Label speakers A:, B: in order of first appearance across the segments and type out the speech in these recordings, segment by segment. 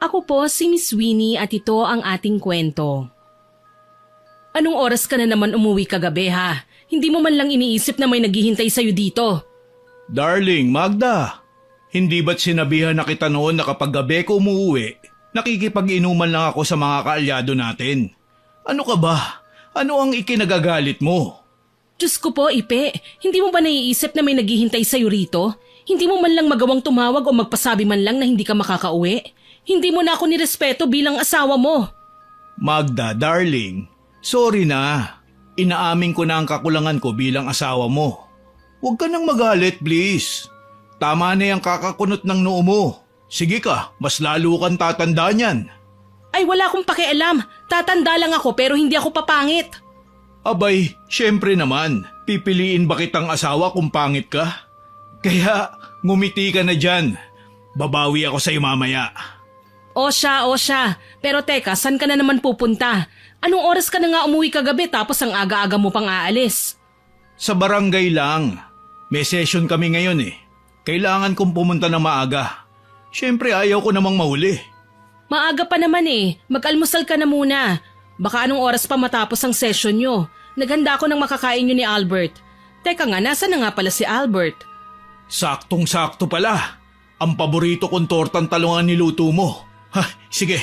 A: Ako po si Miss Winnie at ito ang ating kwento. Anong oras ka na naman umuwi kagabi ha? Hindi mo man lang iniisip na may naghihintay sa'yo dito.
B: Darling, Magda, hindi ba't sinabihan na kita noon na kapag gabi ko umuwi, nakikipag-inuman lang ako sa mga kaalyado natin? Ano ka ba? Ano ang ikinagagalit mo?
A: Diyos ko po, Ipe, hindi mo ba naiisip na may naghihintay sa'yo rito? Hindi mo man lang magawang tumawag o magpasabi man lang na hindi ka makakauwi? Hindi mo na ako nirespeto bilang asawa mo.
B: Magda, darling, sorry na. Inaamin ko na ang kakulangan ko bilang asawa mo. Huwag ka nang magalit, please. Tama na yung kakakunot ng noo mo. Sige ka, mas lalo kang tatanda niyan.
A: Ay wala akong pakialam. Tatanda lang ako pero hindi ako papangit.
B: Abay, syempre naman. Pipiliin ba kitang asawa kung pangit ka? Kaya ngumiti ka na dyan. Babawi ako sa'yo mamaya.
A: O siya. Pero teka, saan ka na naman pupunta? Anong oras ka na nga umuwi kagabi tapos ang aga-aga mo pang aalis?
B: Sa barangay lang. May session kami ngayon eh. Kailangan kong pumunta ng maaga. Syempre ayaw ko namang mahuli.
A: Maaga pa naman eh. Mag-almusal ka na muna. Baka anong oras pa matapos ang session nyo. Naghanda ako ng makakain nyo ni Albert. Teka nga, nasa na nga pala si Albert?
B: Saktong-sakto pala. Ang paborito kong tortang talungan niluto mo. Sige,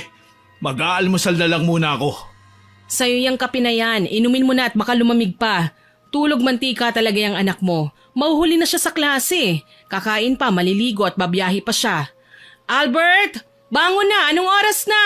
B: mag-aalmusal na lang muna ako.
A: Sa'yo yung kape na yan. Inumin mo na at baka lumamig pa. Tulog mantika talaga yung anak mo. Mauhuli na siya sa klase. Kakain pa, maliligo at babiyahe pa siya. Albert! Bangon na! Anong oras na?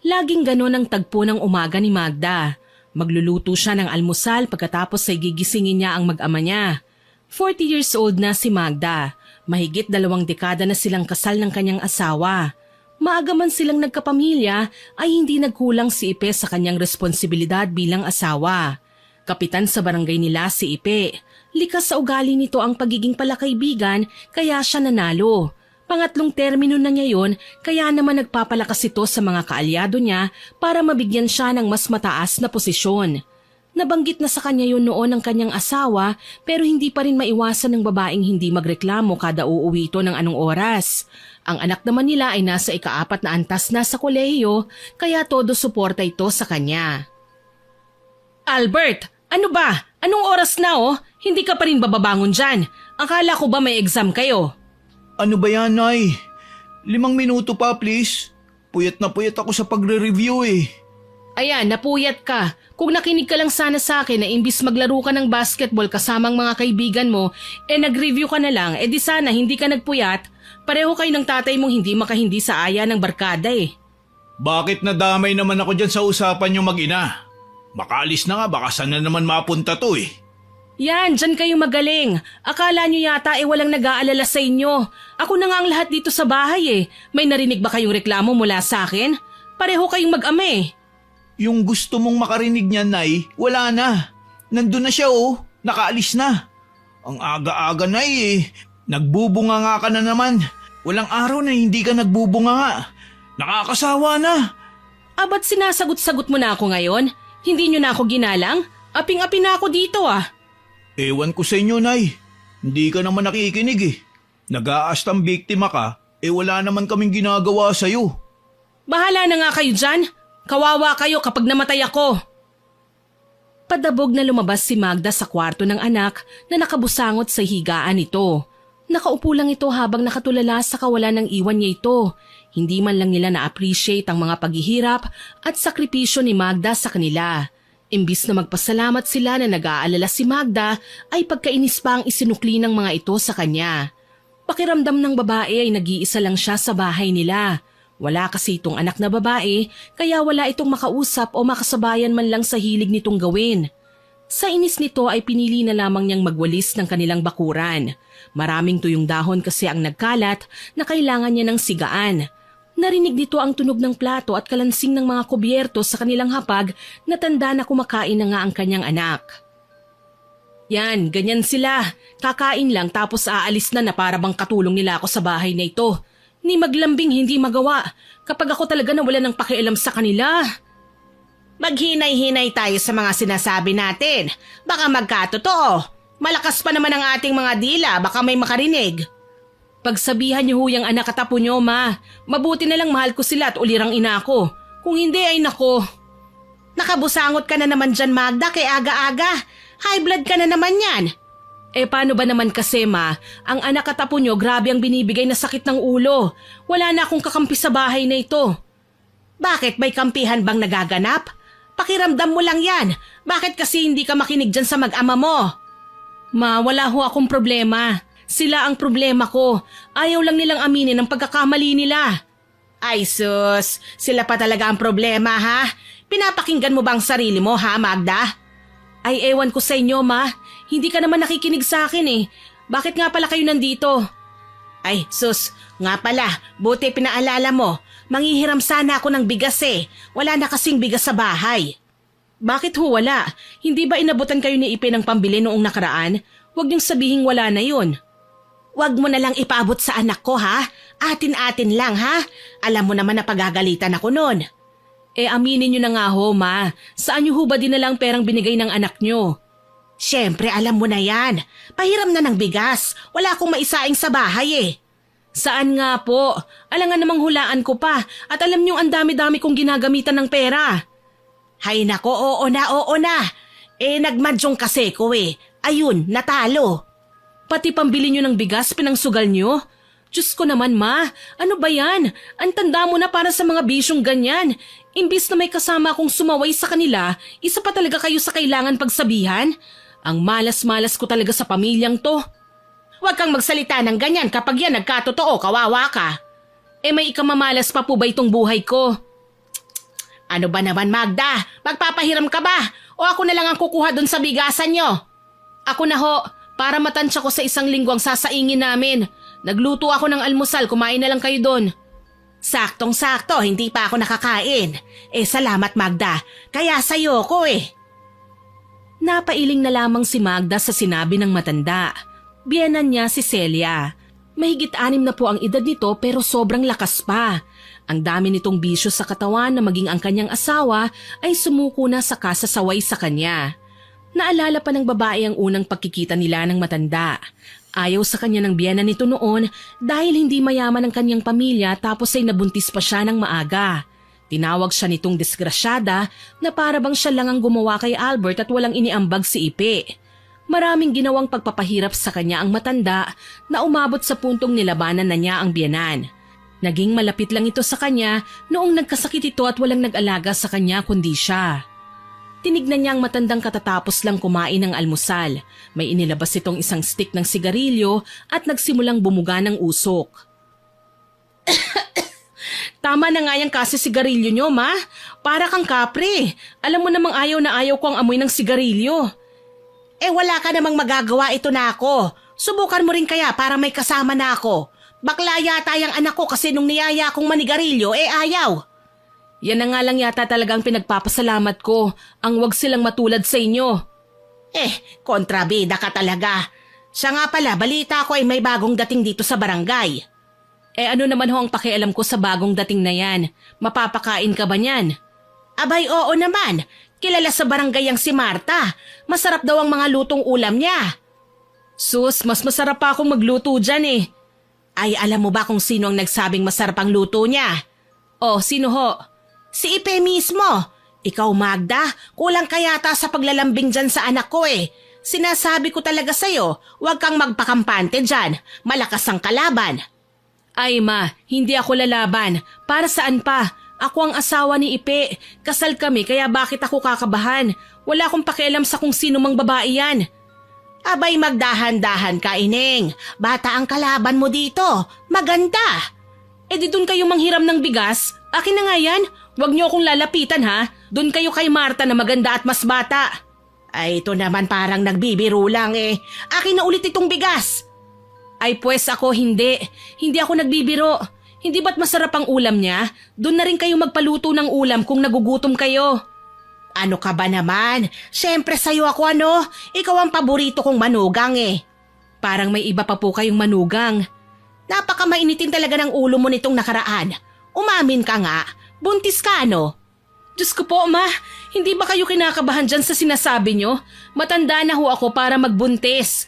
A: Laging ganon ang tagpo ng umaga ni Magda. Magluluto siya ng almusal pagkatapos ay gigisingin niya ang mag-ama niya. 40 years old na si Magda. Mahigit 2 dekada na silang kasal ng kanyang asawa. Maaga man silang nagkapamilya ay hindi nagkulang si Ipe sa kanyang responsibilidad bilang asawa. Kapitan sa barangay nila si Ipe. Likas sa ugali nito ang pagiging palakaibigan kaya siya nanalo. Pangatlong termino na niya yon kaya naman nagpapalakas ito sa mga kaalyado niya para mabigyan siya ng mas mataas na posisyon. Nabanggit na sa kanya yun noon ng kanyang asawa pero hindi pa rin maiwasan ng babaeng hindi magreklamo kada uuwi ito ng anong oras. Ang anak naman nila ay nasa ika-4 na antas na sa kolehiyo kaya todo suporta ito sa kanya. Albert, ano ba? Anong oras na oh? Hindi ka pa rin bababangon dyan. Akala ko ba may exam kayo?
B: Ano ba yan, Nay? 5 minuto pa, please. Puyat na puyat ako sa pagre-review eh.
A: Ayan, napuyat ka. Kung nakinig ka lang sana sa akin na imbis maglaro ka ng basketball kasamang mga kaibigan mo, nag-review ka na lang, di sana hindi ka nagpuyat. Pareho kayo ng tatay mong hindi makahindi sa aya ng barkada eh.
B: Bakit nadamay naman ako dyan sa usapan yung mag-ina? Makaalis na nga, baka saan na naman mapunta to eh.
A: Yan, dyan kayo magaling. Akala nyo yata walang nag-aalala sa inyo. Ako na nga ang lahat dito sa bahay eh. May narinig ba kayong reklamo mula sa akin? Pareho kayong mag-ama eh.
B: Yung gusto mong makarinig niya, Nay, wala na. Nandun na siya oh, nakaalis na. Ang aga-aga, Nay eh. Nagbubunga nga ka na naman. Walang araw na hindi ka nagbubunga nga. Nakakasawa na.
A: Ba't sinasagot-sagot mo na ako ngayon? Hindi nyo na ako ginalang? Aping-api na ako dito ah.
B: Ewan ko sa inyo, Nay. Hindi ka naman nakikinig eh. Nag-aastang biktima ka, wala naman kaming ginagawa sa'yo.
A: Bahala na nga kayo dyan. Kawawa kayo kapag namatay ako. Padabog na lumabas si Magda sa kwarto ng anak na nakabusangot sa higaan nito. Nakaupo lang ito habang nakatulala sa kawalan ng iwan niya ito. Hindi man lang nila na-appreciate ang mga paghihirap at sakripisyo ni Magda sa kanila. Imbis na magpasalamat sila na nag-aalala si Magda, ay pagkainis pa ang isinukli ng mga ito sa kanya. Pakiramdam ng babae ay nag-iisa lang siya sa bahay nila. Wala kasi itong anak na babae, kaya wala itong makausap o makasabayan man lang sa hilig nitong gawin. Sa inis nito ay pinili na lamang niyang magwalis ng kanilang bakuran. Maraming tuyong dahon kasi ang nagkalat na kailangan niya ng sigaan. Narinig nito ang tunog ng plato at kalansing ng mga kubyerto sa kanilang hapag na tanda na kumakain na nga ang kanyang anak. Yan, ganyan sila. Kakain lang tapos aalis na para bang katulong nila ako sa bahay na ito. Ni maglambing hindi magawa kapag ako talaga nawala ng pakialam sa kanila. Maghinay-hinay tayo sa mga sinasabi natin. Baka magkatotoo. Malakas pa naman ang ating mga dila, baka may makarinig. Pagsabihan niyo ho yung anak at apo niyo, ma. Mabuti na lang mahal ko sila at ulirang ina ko. Kung hindi ay nako.
C: Nakabusangot ka na naman dyan, Magda, kay aga-aga. High blood ka na naman yan.
A: Paano ba naman kasi, ma? Ang anak at apo niyo grabe ang binibigay na sakit ng ulo. Wala na akong kakampi sa bahay na ito.
C: Bakit may kampihan bang nagaganap? Pakiramdam mo lang yan. Bakit kasi hindi ka makinig dyan sa mag-ama mo?
A: Ma, wala ho akong problema. Sila ang problema ko. Ayaw lang nilang aminin ang pagkakamali nila.
C: Ay sus, sila pa talaga ang problema ha? Pinapakinggan mo ba ang sarili mo ha, Magda?
A: Ay ewan ko sa inyo, ma. Hindi ka naman nakikinig sa akin eh. Bakit nga pala kayo nandito?
C: Ay sus, nga pala, buti pinaalala mo. Manghihiram sana ako ng bigas eh. Wala na kasing bigas sa bahay.
A: Bakit ho wala? Hindi ba inabutan kayo ni Ipe ng pambili noong nakaraan? Huwag niyong sabihing wala na yun.
C: Huwag mo na lang ipaabot sa anak ko ha? Atin-atin lang ha? Alam mo naman na pagagalitan ako nun.
A: Aminin niyo na nga ho, ma. Saan niyo ho ba dinalang perang binigay ng anak niyo?
C: Siyempre alam mo na yan. Pahiram na ng bigas. Wala akong maisaing sa bahay eh.
A: Saan nga po? Alangan namang hulaan ko pa at alam niyong ang dami-dami kong ginagamitan ng pera.
C: Hay nako, oo na, oo na. Nagmadyong kasi ko eh. Ayun, natalo.
A: Pati pambili niyo ng bigas pinangsugal niyo? Diyos ko naman, ma. Ano ba yan? Ang tanda mo na para sa mga bisyong ganyan. Imbis na may kasama akong sumaway sa kanila, isa pa talaga kayo sa kailangan pagsabihan? Ang malas-malas ko talaga sa pamilyang to.
C: Huwag kang magsalita ng ganyan kapag yan nagkatotoo, kawawa ka.
A: May ikamamalas pa po ba itong buhay ko?
C: Ano ba naman, Magda? Magpapahiram ka ba? O ako na lang ang kukuha dun sa bigasan nyo?
A: Ako na ho, para matansya ko sa isang linggo ang sasaingin namin. Nagluto ako ng almusal, kumain na lang kayo doon.
C: Saktong-sakto, hindi pa ako nakakain. Salamat, Magda. Kaya sa'yo ko eh.
A: Napailing na lamang si Magda sa sinabi ng matanda. Biyenan niya si Celia. Mahigit 6 na po ang edad nito pero sobrang lakas pa. Ang dami nitong bisyo sa katawan na maging ang kanyang asawa ay sumuko na sa kasasaway sa kanya. Naalala pa ng babae ang unang pagkikita nila ng matanda. Ayaw sa kanya ng biyenan nito noon dahil hindi mayaman ang kanyang pamilya tapos ay nabuntis pa siya ng maaga. Tinawag siya nitong disgrasyada na para bang siya lang ang gumawa kay Albert at walang iniambag si Ipe. Maraming ginawang pagpapahirap sa kanya ang matanda na umabot sa puntong nilabanan na niya ang biyenan. Naging malapit lang ito sa kanya noong nagkasakit ito at walang nag-alaga sa kanya kundi siya. Tinignan niya ang matandang katatapos lang kumain ng almusal. May inilabas itong isang stick ng sigarilyo at nagsimulang bumuga ng usok. Tama na nga yung kasi sigarilyo nyo, ma. Para kang kapre. Alam mo namang ayaw na ayaw ko ang amoy ng sigarilyo.
C: Wala ka namang magagawa, ito na ako. Subukan mo rin kaya para may kasama na ako. Bakla yata yung anak ko kasi nung niyaya akong manigarilyo, ayaw.
A: Yan na nga lang yata talagang pinagpapasalamat ko, ang wag silang matulad sa inyo.
C: Kontrabida ka talaga. Siya nga pala, balita ko ay may bagong dating dito sa barangay.
A: Ano naman ho ang pakialam ko sa bagong dating na yan? Mapapakain ka ba niyan?
C: Abay, oo naman. Kilala sa barangay ang si Marta. Masarap daw ang mga lutong ulam niya.
A: Sus, mas masarap pa akong magluto dyan eh.
C: Ay, alam mo ba kung sino ang nagsabing masarap ang luto niya?
A: Sino ho?
C: Si Ipe mismo. Ikaw, Magda, kulang ka yata sa paglalambing dyan sa anak ko eh. Sinasabi ko talaga sa'yo, huwag kang magpakampante dyan. Malakas ang kalaban.
A: Ay ma, hindi ako lalaban. Para saan pa? Ako ang asawa ni Ipe. Kasal kami kaya bakit ako kakabahan? Wala akong pakialam sa kung sino mang babae yan.
C: Abay, magdahan-dahan ka, Ineng. Bata ang kalaban mo dito. Maganda.
A: Di dun kayo manghiram ng bigas? Akin na nga yan. Huwag niyo akong lalapitan ha. Dun kayo kay Marta na maganda at mas bata.
C: Ay, ito naman parang nagbibiro lang eh. Akin na ulit itong bigas.
A: Ay pues ako hindi. Hindi ako nagbibiro. Hindi ba't masarap ang ulam niya? Doon na rin kayo magpaluto ng ulam kung nagugutom kayo.
C: Ano ka ba naman? Siyempre sa'yo ako ano? Ikaw ang paborito kong manugang eh.
A: Parang may iba pa po kayong manugang.
C: Napakamainitin talaga ng ulo mo nitong nakaraan. Umamin ka nga. Buntis ka ano?
A: Diyos ko po ma, hindi ba kayo kinakabahan dyan sa sinasabi nyo? Matanda na ho ako para magbuntis.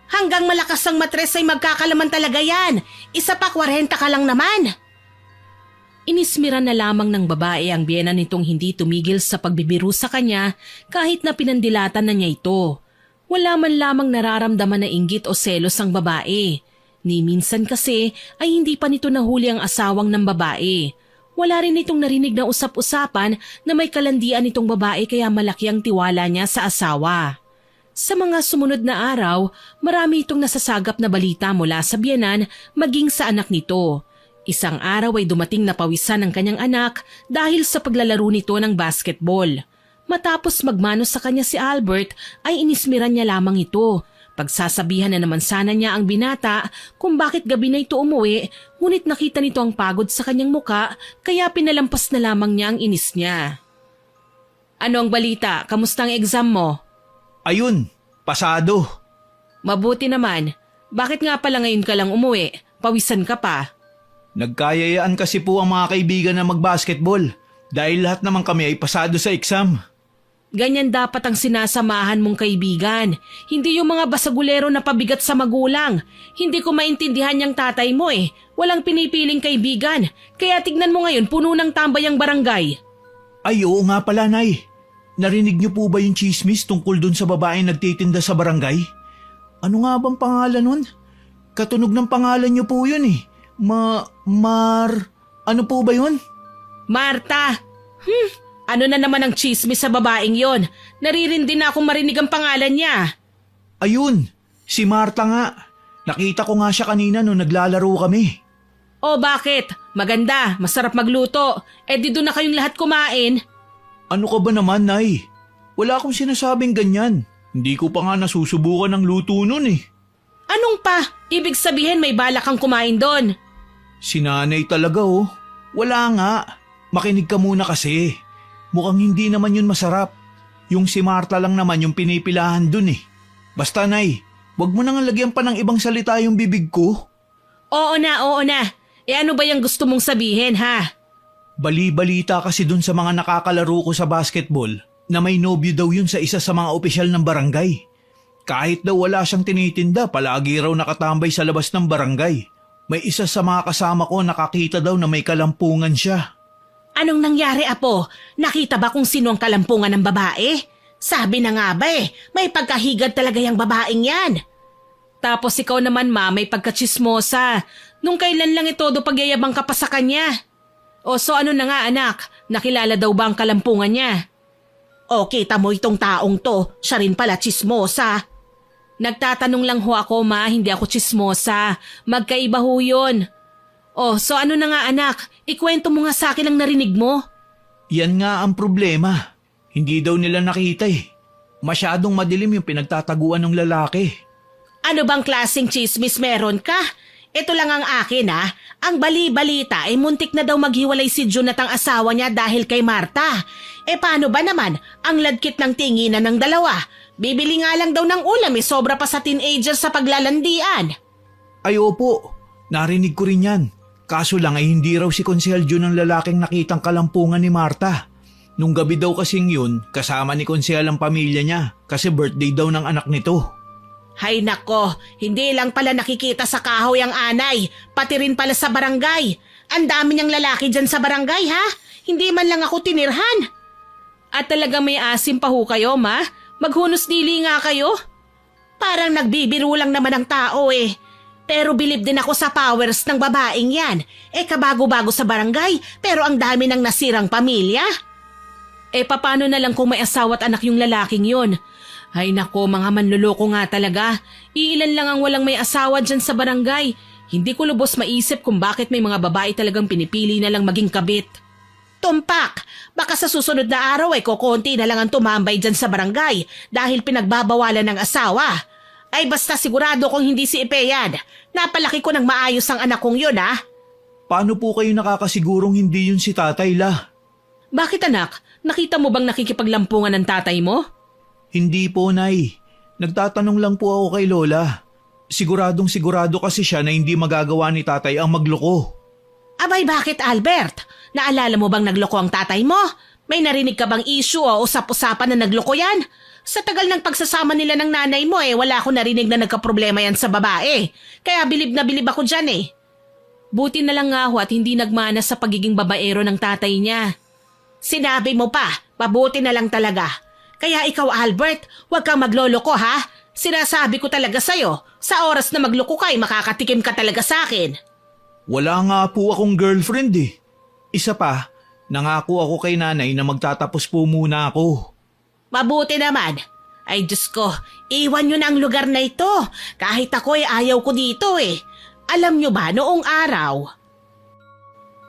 C: Hanggang malakas ang matres ay magkakalaman talaga yan. Isa pa 40 ka lang naman.
A: Inismiran na lamang ng babae ang biyena nitong hindi tumigil sa pagbibiro sa kanya kahit na pinandilatan na niya ito. Wala man lamang nararamdaman na inggit o selos ang babae. Ni minsan kasi ay hindi pa nito nahuli ang asawang ng babae. Wala rin itong narinig na usap-usapan na may kalandian itong babae kaya malaki ang tiwala niya sa asawa. Sa mga sumunod na araw, marami itong nasasagap na balita mula sa biyenan maging sa anak nito. Isang araw ay dumating na pawisan ng kanyang anak dahil sa paglalaro nito ng basketball. Matapos magmano sa kanya si Albert ay inismiran niya lamang ito. Pagsasabihan na naman sana niya ang binata kung bakit gabi na ito umuwi, ngunit nakita nito ang pagod sa kanyang muka kaya pinalampas na lamang niya ang inis niya. Ano ang balita? Kamusta ang exam mo?
B: Ayun, pasado.
A: Mabuti naman. Bakit nga pala ngayon ka lang umuwi? Pawisan ka pa.
B: Nagkayayaan kasi po ang mga kaibigan na magbasketball dahil lahat naman kami ay pasado sa exam.
A: Ganyan dapat ang sinasamahan mong kaibigan. Hindi yung mga basagulero na pabigat sa magulang. Hindi ko maintindihan yung tatay mo eh. Walang pinipiling kaibigan. Kaya tignan mo ngayon puno ng tambay ang barangay.
B: Ay oo nga pala, Nay. Narinig niyo po ba yung chismis tungkol dun sa babaeng nagtitinda sa barangay? Ano nga bang pangalan nun? Katunog ng pangalan niyo po yun eh. Ano po ba yun?
A: Marta! Ano na naman ang chismis sa babaeng yon? Naririndi na akong marinig ang pangalan niya.
B: Ayun, si Marta nga. Nakita ko nga siya kanina nung naglalaro kami.
A: O bakit? Maganda, masarap magluto. Di doon na kayong lahat kumain.
B: Ano ka ba naman, Nay? Wala akong sinasabing ganyan. Hindi ko pa nga nasusubukan ng luto nun eh.
A: Anong pa? Ibig sabihin may balak kang kumain doon.
B: Si Nanay talaga oh. Wala nga. Makinig ka muna kasi. Mukhang hindi naman yun masarap. Yung si Marta lang naman yung pinipilahan dun eh. Basta, Nay, wag mo nang lagyan pa ng ibang salita yung bibig ko.
A: Oo na. Ano ba yung gusto mong sabihin ha?
B: Bali-balita kasi dun sa mga nakakalaro ko sa basketball na may nobyo daw yun sa isa sa mga opisyal ng barangay. Kahit daw wala siyang tinitinda, palagi raw nakatambay sa labas ng barangay. May isa sa mga kasama ko nakakita daw na may kalampungan siya.
C: Anong nangyari, Apo? Nakita ba kung sino ang kalampungan ng babae? Sabi na nga ba may pagkahigad talaga yung babaeng yan.
A: Tapos ikaw naman ma, may pagkachismosa. Nung kailan lang ito do pagyayabang ka pa sa kanya? O so ano na nga anak, nakilala daw ba ang kalampungan niya?
C: O kita mo itong taong to, siya rin pala chismosa.
A: Nagtatanong lang ho ako ma, hindi ako chismosa. Magkaiba ho yun. O so ano na nga anak, ikwento mo nga sa akin ang narinig mo.
B: Yan nga ang problema. Hindi daw nila nakita eh. Masyadong madilim yung pinagtataguan ng lalaki.
C: Ano bang klaseng chismis meron ka? Ito lang ang akin Ang bali-balita ay muntik na daw maghiwalay si June at ang asawa niya dahil kay Marta. Paano ba naman ang ladkit ng tinginan ng dalawa? Bibili nga lang daw ng ulam sobra pa sa teenager sa paglalandian.
B: Ay opo, narinig ko rin yan. Kaso lang ay hindi raw si Konsehal June ang lalaking nakitang kalampungan ni Marta. Nung gabi daw kasing yun, kasama ni Konsehal ang pamilya niya kasi birthday daw ng anak nito.
C: Hay nako, hindi lang pala nakikita sa kahoy ang anay, pati rin pala sa barangay. Ang dami niyang lalaki dyan sa barangay ha? Hindi man lang ako tinirhan.
A: At talagang may asim pa ho kayo ma? Maghunos dili nga kayo?
C: Parang nagbibiro lang naman ang tao Pero bilib din ako sa powers ng babaeng yan. Kabago-bago sa barangay, pero ang dami ng nasirang pamilya.
A: Paano na lang kung may asawa at anak yung lalaking yun? Ay nako, mga manluloko nga talaga. Iilan lang ang walang may asawa dyan sa barangay. Hindi ko lubos maisip kung bakit may mga babae talagang pinipili na lang maging kabit.
C: Tumpak, baka sa susunod na araw kukonti na lang ang tumambay dyan sa barangay dahil pinagbabawalan ng asawa. Ay basta sigurado kung hindi si Ipe yan. Napalaki ko ng maayos ang anak kong yun
B: Paano po kayo nakakasigurong hindi yun si tatay la?
A: Bakit anak? Nakita mo bang nakikipaglampungan ng tatay mo?
B: Hindi po, Nay. Nagtatanong lang po ako kay Lola. Siguradong sigurado kasi siya na hindi magagawa ni tatay ang magloko.
C: Abay bakit Albert? Naalala mo bang nagloko ang tatay mo? May narinig ka bang issue o usap-usapan na nagloko yan? Sa tagal ng pagsasama nila ng nanay mo wala akong narinig na nagkaproblema yan sa babae. Kaya bilib na bilib ako dyan
A: Buti na lang nga ho at hindi nagmana sa pagiging babaero ng tatay niya.
C: Sinabi mo pa, mabuti na lang talaga. Kaya ikaw Albert, huwag kang magloloko ha. Sinasabi ko talaga sa'yo, sa oras na magloko ka makakatikim ka talaga sa akin.
B: Wala nga po akong girlfriend Isa pa, nangako ako kay nanay na magtatapos po muna ako.
C: Mabuti naman. Ay Diyos ko, iwan nyo na ang lugar na ito. Kahit ako ayaw ko dito Alam nyo ba noong araw?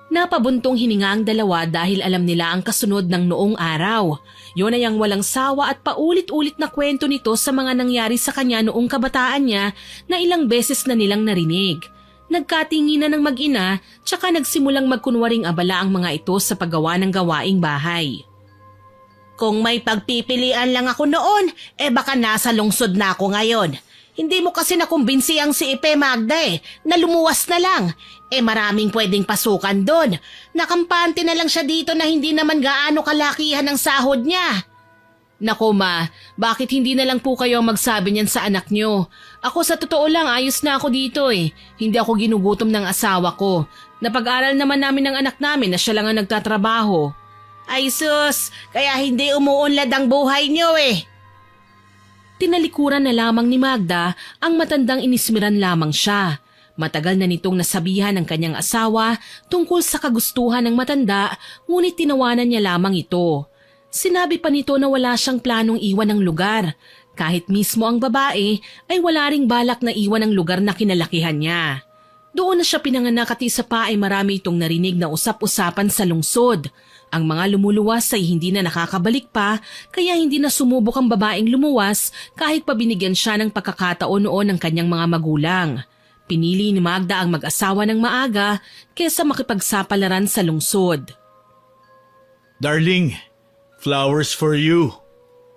A: Napabuntong hininga ang dalawa dahil alam nila ang kasunod ng noong araw. Yun ay ang walang sawa at paulit-ulit na kwento nito sa mga nangyari sa kanya noong kabataan niya na ilang beses na nilang narinig. Nagkatinginan ng mag-ina tsaka nagsimulang magkunwaring abala ang mga ito sa paggawa ng gawaing bahay.
C: Kung may pagpipilian lang ako noon, baka nasa lungsod na ako ngayon. Hindi mo kasi nakumbinsi ang si Ipe Magda na lumuwas na lang. Maraming pwedeng pasukan doon. Nakampante na lang siya dito na hindi naman gaano kalakihan ang sahod niya.
A: Nako ma, bakit hindi na lang po kayo magsabi niyan sa anak niyo? Ako sa totoo lang ayos na ako dito Hindi ako ginugutom ng asawa ko. Napag-aral naman namin ng anak namin na siya lang ang nagtatrabaho.
C: Ay sus, kaya hindi umuunlad ang buhay niyo
A: Tinalikuran na lamang ni Magda ang matandang inismiran lamang siya. Matagal na nitong nasabihan ng kanyang asawa tungkol sa kagustuhan ng matanda, ngunit tinawanan niya lamang ito. Sinabi pa nito na wala siyang planong iwan ng lugar. Kahit mismo ang babae ay wala ring balak na iwan ang lugar na kinalakihan niya. Doon na siya pinanganak at isa pa ay marami itong narinig na usap-usapan sa lungsod. Ang mga lumuluwas ay hindi na nakakabalik pa kaya hindi na sumubok ang babaeng lumuwas kahit pa binigyan siya ng pagkakataon noon ng kanyang mga magulang. Pinili ni Magda ang mag-asawa ng maaga kaysa makipagsapalaran sa lungsod.
B: Darling, flowers for you.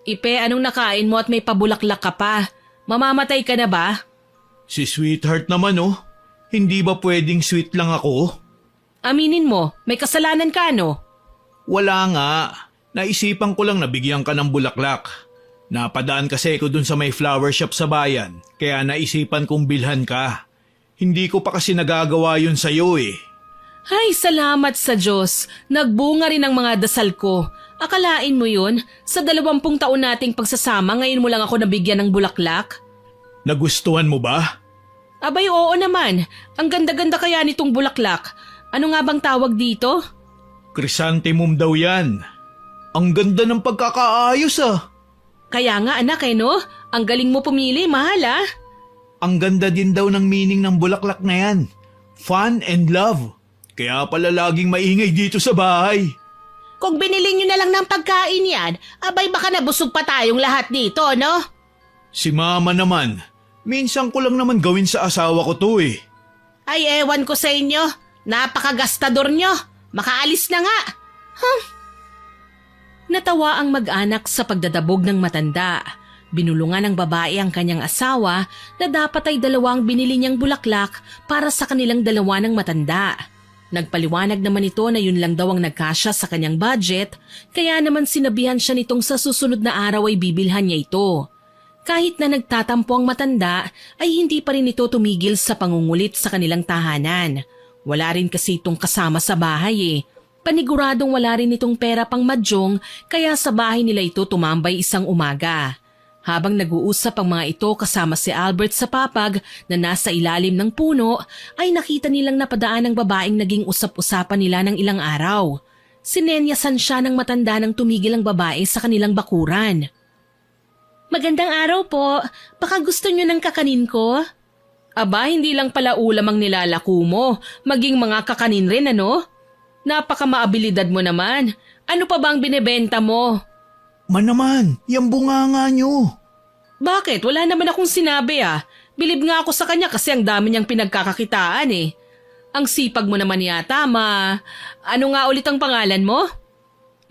A: Ipe, anong nakain mo at may pabulaklak ka pa? Mamamatay ka na ba?
B: Si sweetheart naman Hindi ba pwedeng sweet lang ako?
A: Aminin mo, may kasalanan ka
B: Wala nga. Naisipan ko lang na bigyan ka ng bulaklak. Napadaan kasi ko dun sa may flower shop sa bayan, kaya naisipan kong bilhan ka. Hindi ko pa kasi nagagawa yun sa'yo
A: Ay, salamat sa Diyos. Nagbunga rin ang mga dasal ko. Akalain mo yun? Sa 20 taon nating pagsasama, ngayon mo lang ako nabigyan ng bulaklak?
B: Nagustuhan mo ba?
A: Abay, oo naman. Ang ganda-ganda kaya nitong bulaklak. Ano nga bang tawag dito?
B: Chrysanthemum daw yan. Ang ganda ng pagkakaayos
A: Kaya nga anak no? Ang galing mo pumili, mahal
B: Ang ganda din daw ng meaning ng bulaklak na yan. Fun and love. Kaya pala laging maingay dito sa bahay.
C: Kung binili nyo na lang ng pagkain yan, abay baka nabusog pa tayong lahat dito, no?
B: Si mama naman, minsan ko lang naman gawin sa asawa ko to
C: Ay ewan ko sa inyo, napakagastador nyo. Makaalis na nga.
A: Natawa ang mag-anak sa pagdadabog ng matanda. Binulungan ng babae ang kanyang asawa na dapat ay 2 binili niyang bulaklak para sa kanilang 2 ng matanda. Nagpaliwanag naman ito na yun lang daw ang nagkasya sa kanyang budget, kaya naman sinabihan siya nitong sa susunod na araw ay bibilhan niya ito. Kahit na nagtatampo ang matanda, ay hindi pa rin ito tumigil sa pangungulit sa kanilang tahanan. Wala rin kasi itong kasama sa bahay Paniguradong wala rin itong pera pang madyong kaya sa bahay nila ito tumambay isang umaga. Habang nag-uusap ang mga ito kasama si Albert sa papag na nasa ilalim ng puno, ay nakita nilang napadaan ang babaeng naging usap-usapan nila ng ilang araw. Sinenyasan siya ng matanda nang tumigil ang babae sa kanilang bakuran. Magandang araw po. Baka gusto niyo ng kakanin ko? Aba, hindi lang pala ulam ang nilalako mo. Maging mga kakanin rin, Napaka-maabilidad mo naman. Ano pa ba ang binebenta mo?
B: Man naman, yung bunganga nyo.
A: Bakit? Wala naman akong sinabi Bilib nga ako sa kanya kasi ang dami niyang pinagkakakitaan Ang sipag mo naman yata, ma. Ano nga ulit ang pangalan mo?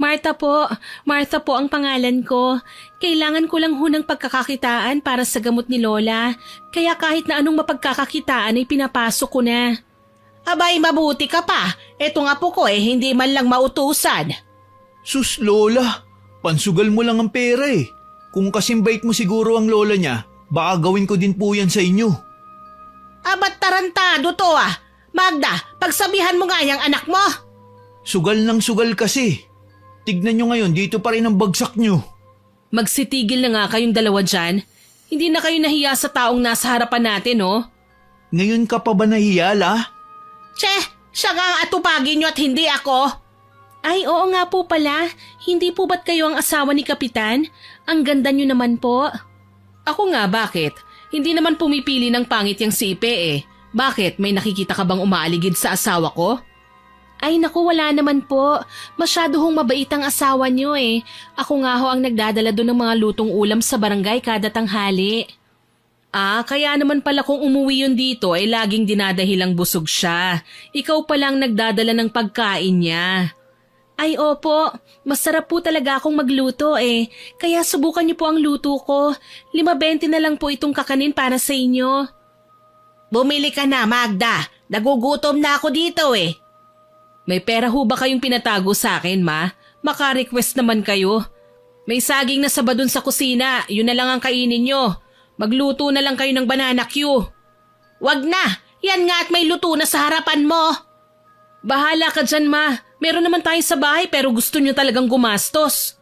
A: Martha po. Martha po ang pangalan ko. Kailangan ko lang ng pagkakakitaan para sa gamot ni Lola. Kaya kahit na anong mapagkakakitaan ay pinapasok ko na.
C: Abay, mabuti ka pa. Eto nga po ko hindi man lang mautusan.
B: Sus Lola, pansugal mo lang ang pera Kung kasimbait mo siguro ang lola niya, baka gawin ko din po yan sa inyo.
C: Ba't tarantado to ah? Magda, pagsabihan mo nga yung anak mo.
B: Sugal ng sugal kasi. Tignan nyo ngayon, dito pa rin ang bagsak nyo.
A: Magsitigil na nga kayong dalawa dyan. Hindi na kayo nahiya sa taong nasa harapan natin, oh.
B: Ngayon ka pa ba nahiya, la?
C: Che, siya nga ang atupagin nyo at hindi ako.
A: Ay, oo nga po pala. Hindi po ba't kayo ang asawa ni Kapitan? Ang ganda nyo naman po. Ako nga, bakit? Hindi naman pumipili ng pangit yung si Ipe eh. Bakit? May nakikita ka bang umaaligid sa asawa ko? Ay naku, wala naman po. Masyado hong mabait ang asawa nyo eh. Ako nga ho ang nagdadala doon ng mga lutong ulam sa barangay kada tanghali. Ah, kaya naman pala kung umuwi yun dito ay laging dinadahilang busog siya. Ikaw palang nagdadala ng pagkain niya. Ay opo, masarap po talaga akong magluto eh. Kaya subukan niyo po ang luto ko. 5.20 na lang po itong kakanin para sa inyo.
C: Bumili ka na, Magda. Nagugutom na ako dito eh.
A: May pera ho ba kayong pinatago sa akin, ma? Maka-request naman kayo. May saging na saba dun sa kusina, yun na lang ang kainin nyo. Magluto na lang kayo ng banana Q.
C: Wag na, yan nga at may luto na sa harapan mo.
A: Bahala ka dyan, ma. Meron naman tayo sa bahay pero gusto nyo talagang gumastos.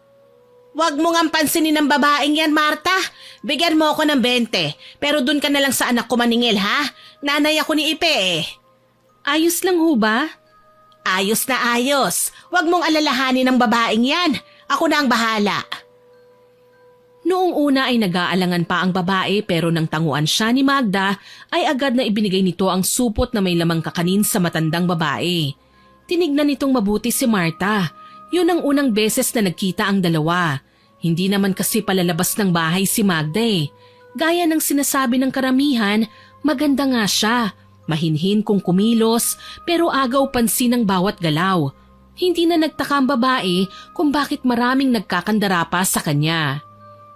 C: Wag mo nga pansinin ng babaeng yan, Marta. Bigyan mo ako ng 20, pero dun ka na lang sa anak ko maningil, ha? Nanay ako ni Ipe eh.
A: Ayos lang ho ba?
C: Ayos na ayos. Wag mong alalahanin ng babaeng yan. Ako na ang bahala.
A: Noong una ay nag-aalangan pa ang babae pero nang tanguan siya ni Magda ay agad na ibinigay nito ang supot na may lamang kakanin sa matandang babae. Tinignan nitong mabuti si Marta. Yun ang unang beses na nagkita ang dalawa. Hindi naman kasi palalabas ng bahay si Magda eh. Gaya ng sinasabi ng karamihan, maganda nga siya. Mahinhin kung kumilos pero agaw pansin ang bawat galaw. Hindi na nagtaka ang babae kung bakit maraming nagkakandara pa sa kanya.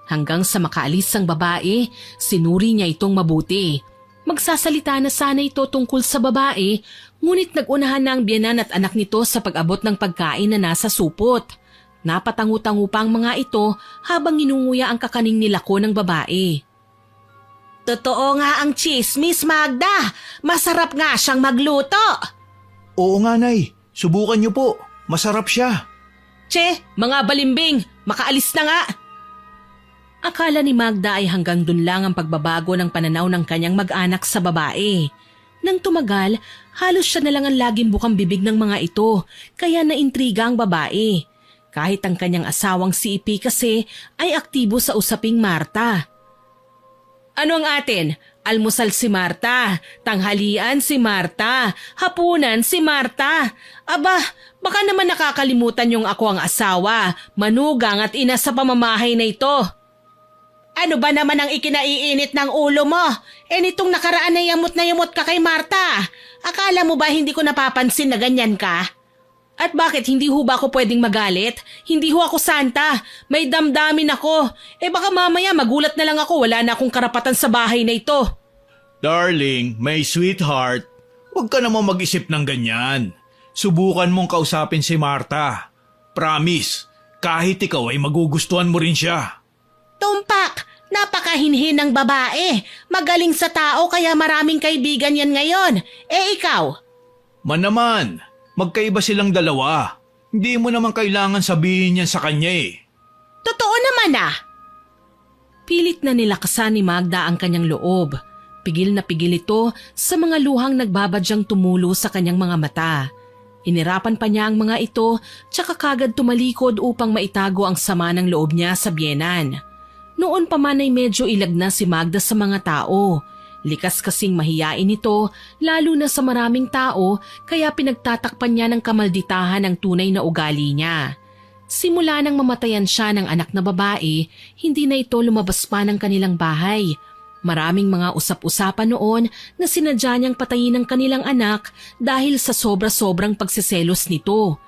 A: Hanggang sa makaalis ang babae, sinuri niya itong mabuti. Magsasalita na sana ito tungkol sa babae, ngunit nagunahan na ang biyenan at anak nito sa pag-abot ng pagkain na nasa supot. Napatangu-tangu pa ang mga ito habang inunguya ang kakaning nilako ng babae.
C: Totoo nga ang chismis, Magda. Masarap nga siyang magluto.
B: Oo nga, Nay. Subukan niyo po. Masarap siya.
A: Che, mga balimbing, makaalis na nga! Akala ni Magda ay hanggang dun lang ang pagbabago ng pananaw ng kanyang mag-anak sa babae. Nang tumagal, halos siya na lang ang laging bukang bibig ng mga ito, kaya naintriga ang babae. Kahit ang kanyang asawang si Ipi kasi ay aktibo sa usaping Marta. Ano ang atin? Almusal si Marta, tanghalian si Marta, hapunan si Marta. Aba, baka naman nakakalimutan yung ako ang asawa, manugang at ina sa pamamahay na ito.
C: Ano ba naman ang ikinaiinit ng ulo mo? Nitong nakaraan na yamot ka kay Marta. Akala mo ba hindi ko napapansin na ganyan ka?
A: At bakit hindi ho ba ako pwedeng magalit? Hindi ho ako santa. May damdamin ako. Baka mamaya magulat na lang ako, wala na akong karapatan sa bahay na ito.
B: Darling, my sweetheart, huwag ka naman mag-isip ng ganyan. Subukan mong kausapin si Marta. Promise, kahit ikaw ay magugustuhan mo rin siya.
C: Tumpak, napakahinhin ng babae. Magaling sa tao kaya maraming kaibigan yan ngayon. Ikaw?
B: Naman, magkaiba silang dalawa. Hindi mo naman kailangan sabihin yan sa kanya eh.
C: Totoo naman ah.
A: Pilit na nilakasan ni Magda ang kanyang loob. Pigil na pigil ito sa mga luhang nagbabadyang tumulo sa kanyang mga mata. Inirapan pa niya ang mga ito tsaka kagad tumalikod upang maitago ang sama ng loob niya sa biyenan. Noon pa man ay medyo ilag na si Magda sa mga tao. Likas kasing mahiyain ito, lalo na sa maraming tao, kaya pinagtatakpan niya ng kamalditahan ang tunay na ugali niya. Simula nang mamatayan siya ng anak na babae, hindi na ito lumabas pa ng kanilang bahay. Maraming mga usap-usapan noon na sinadya niyang patayin ang kanilang anak dahil sa sobra-sobrang pagsiselos nito.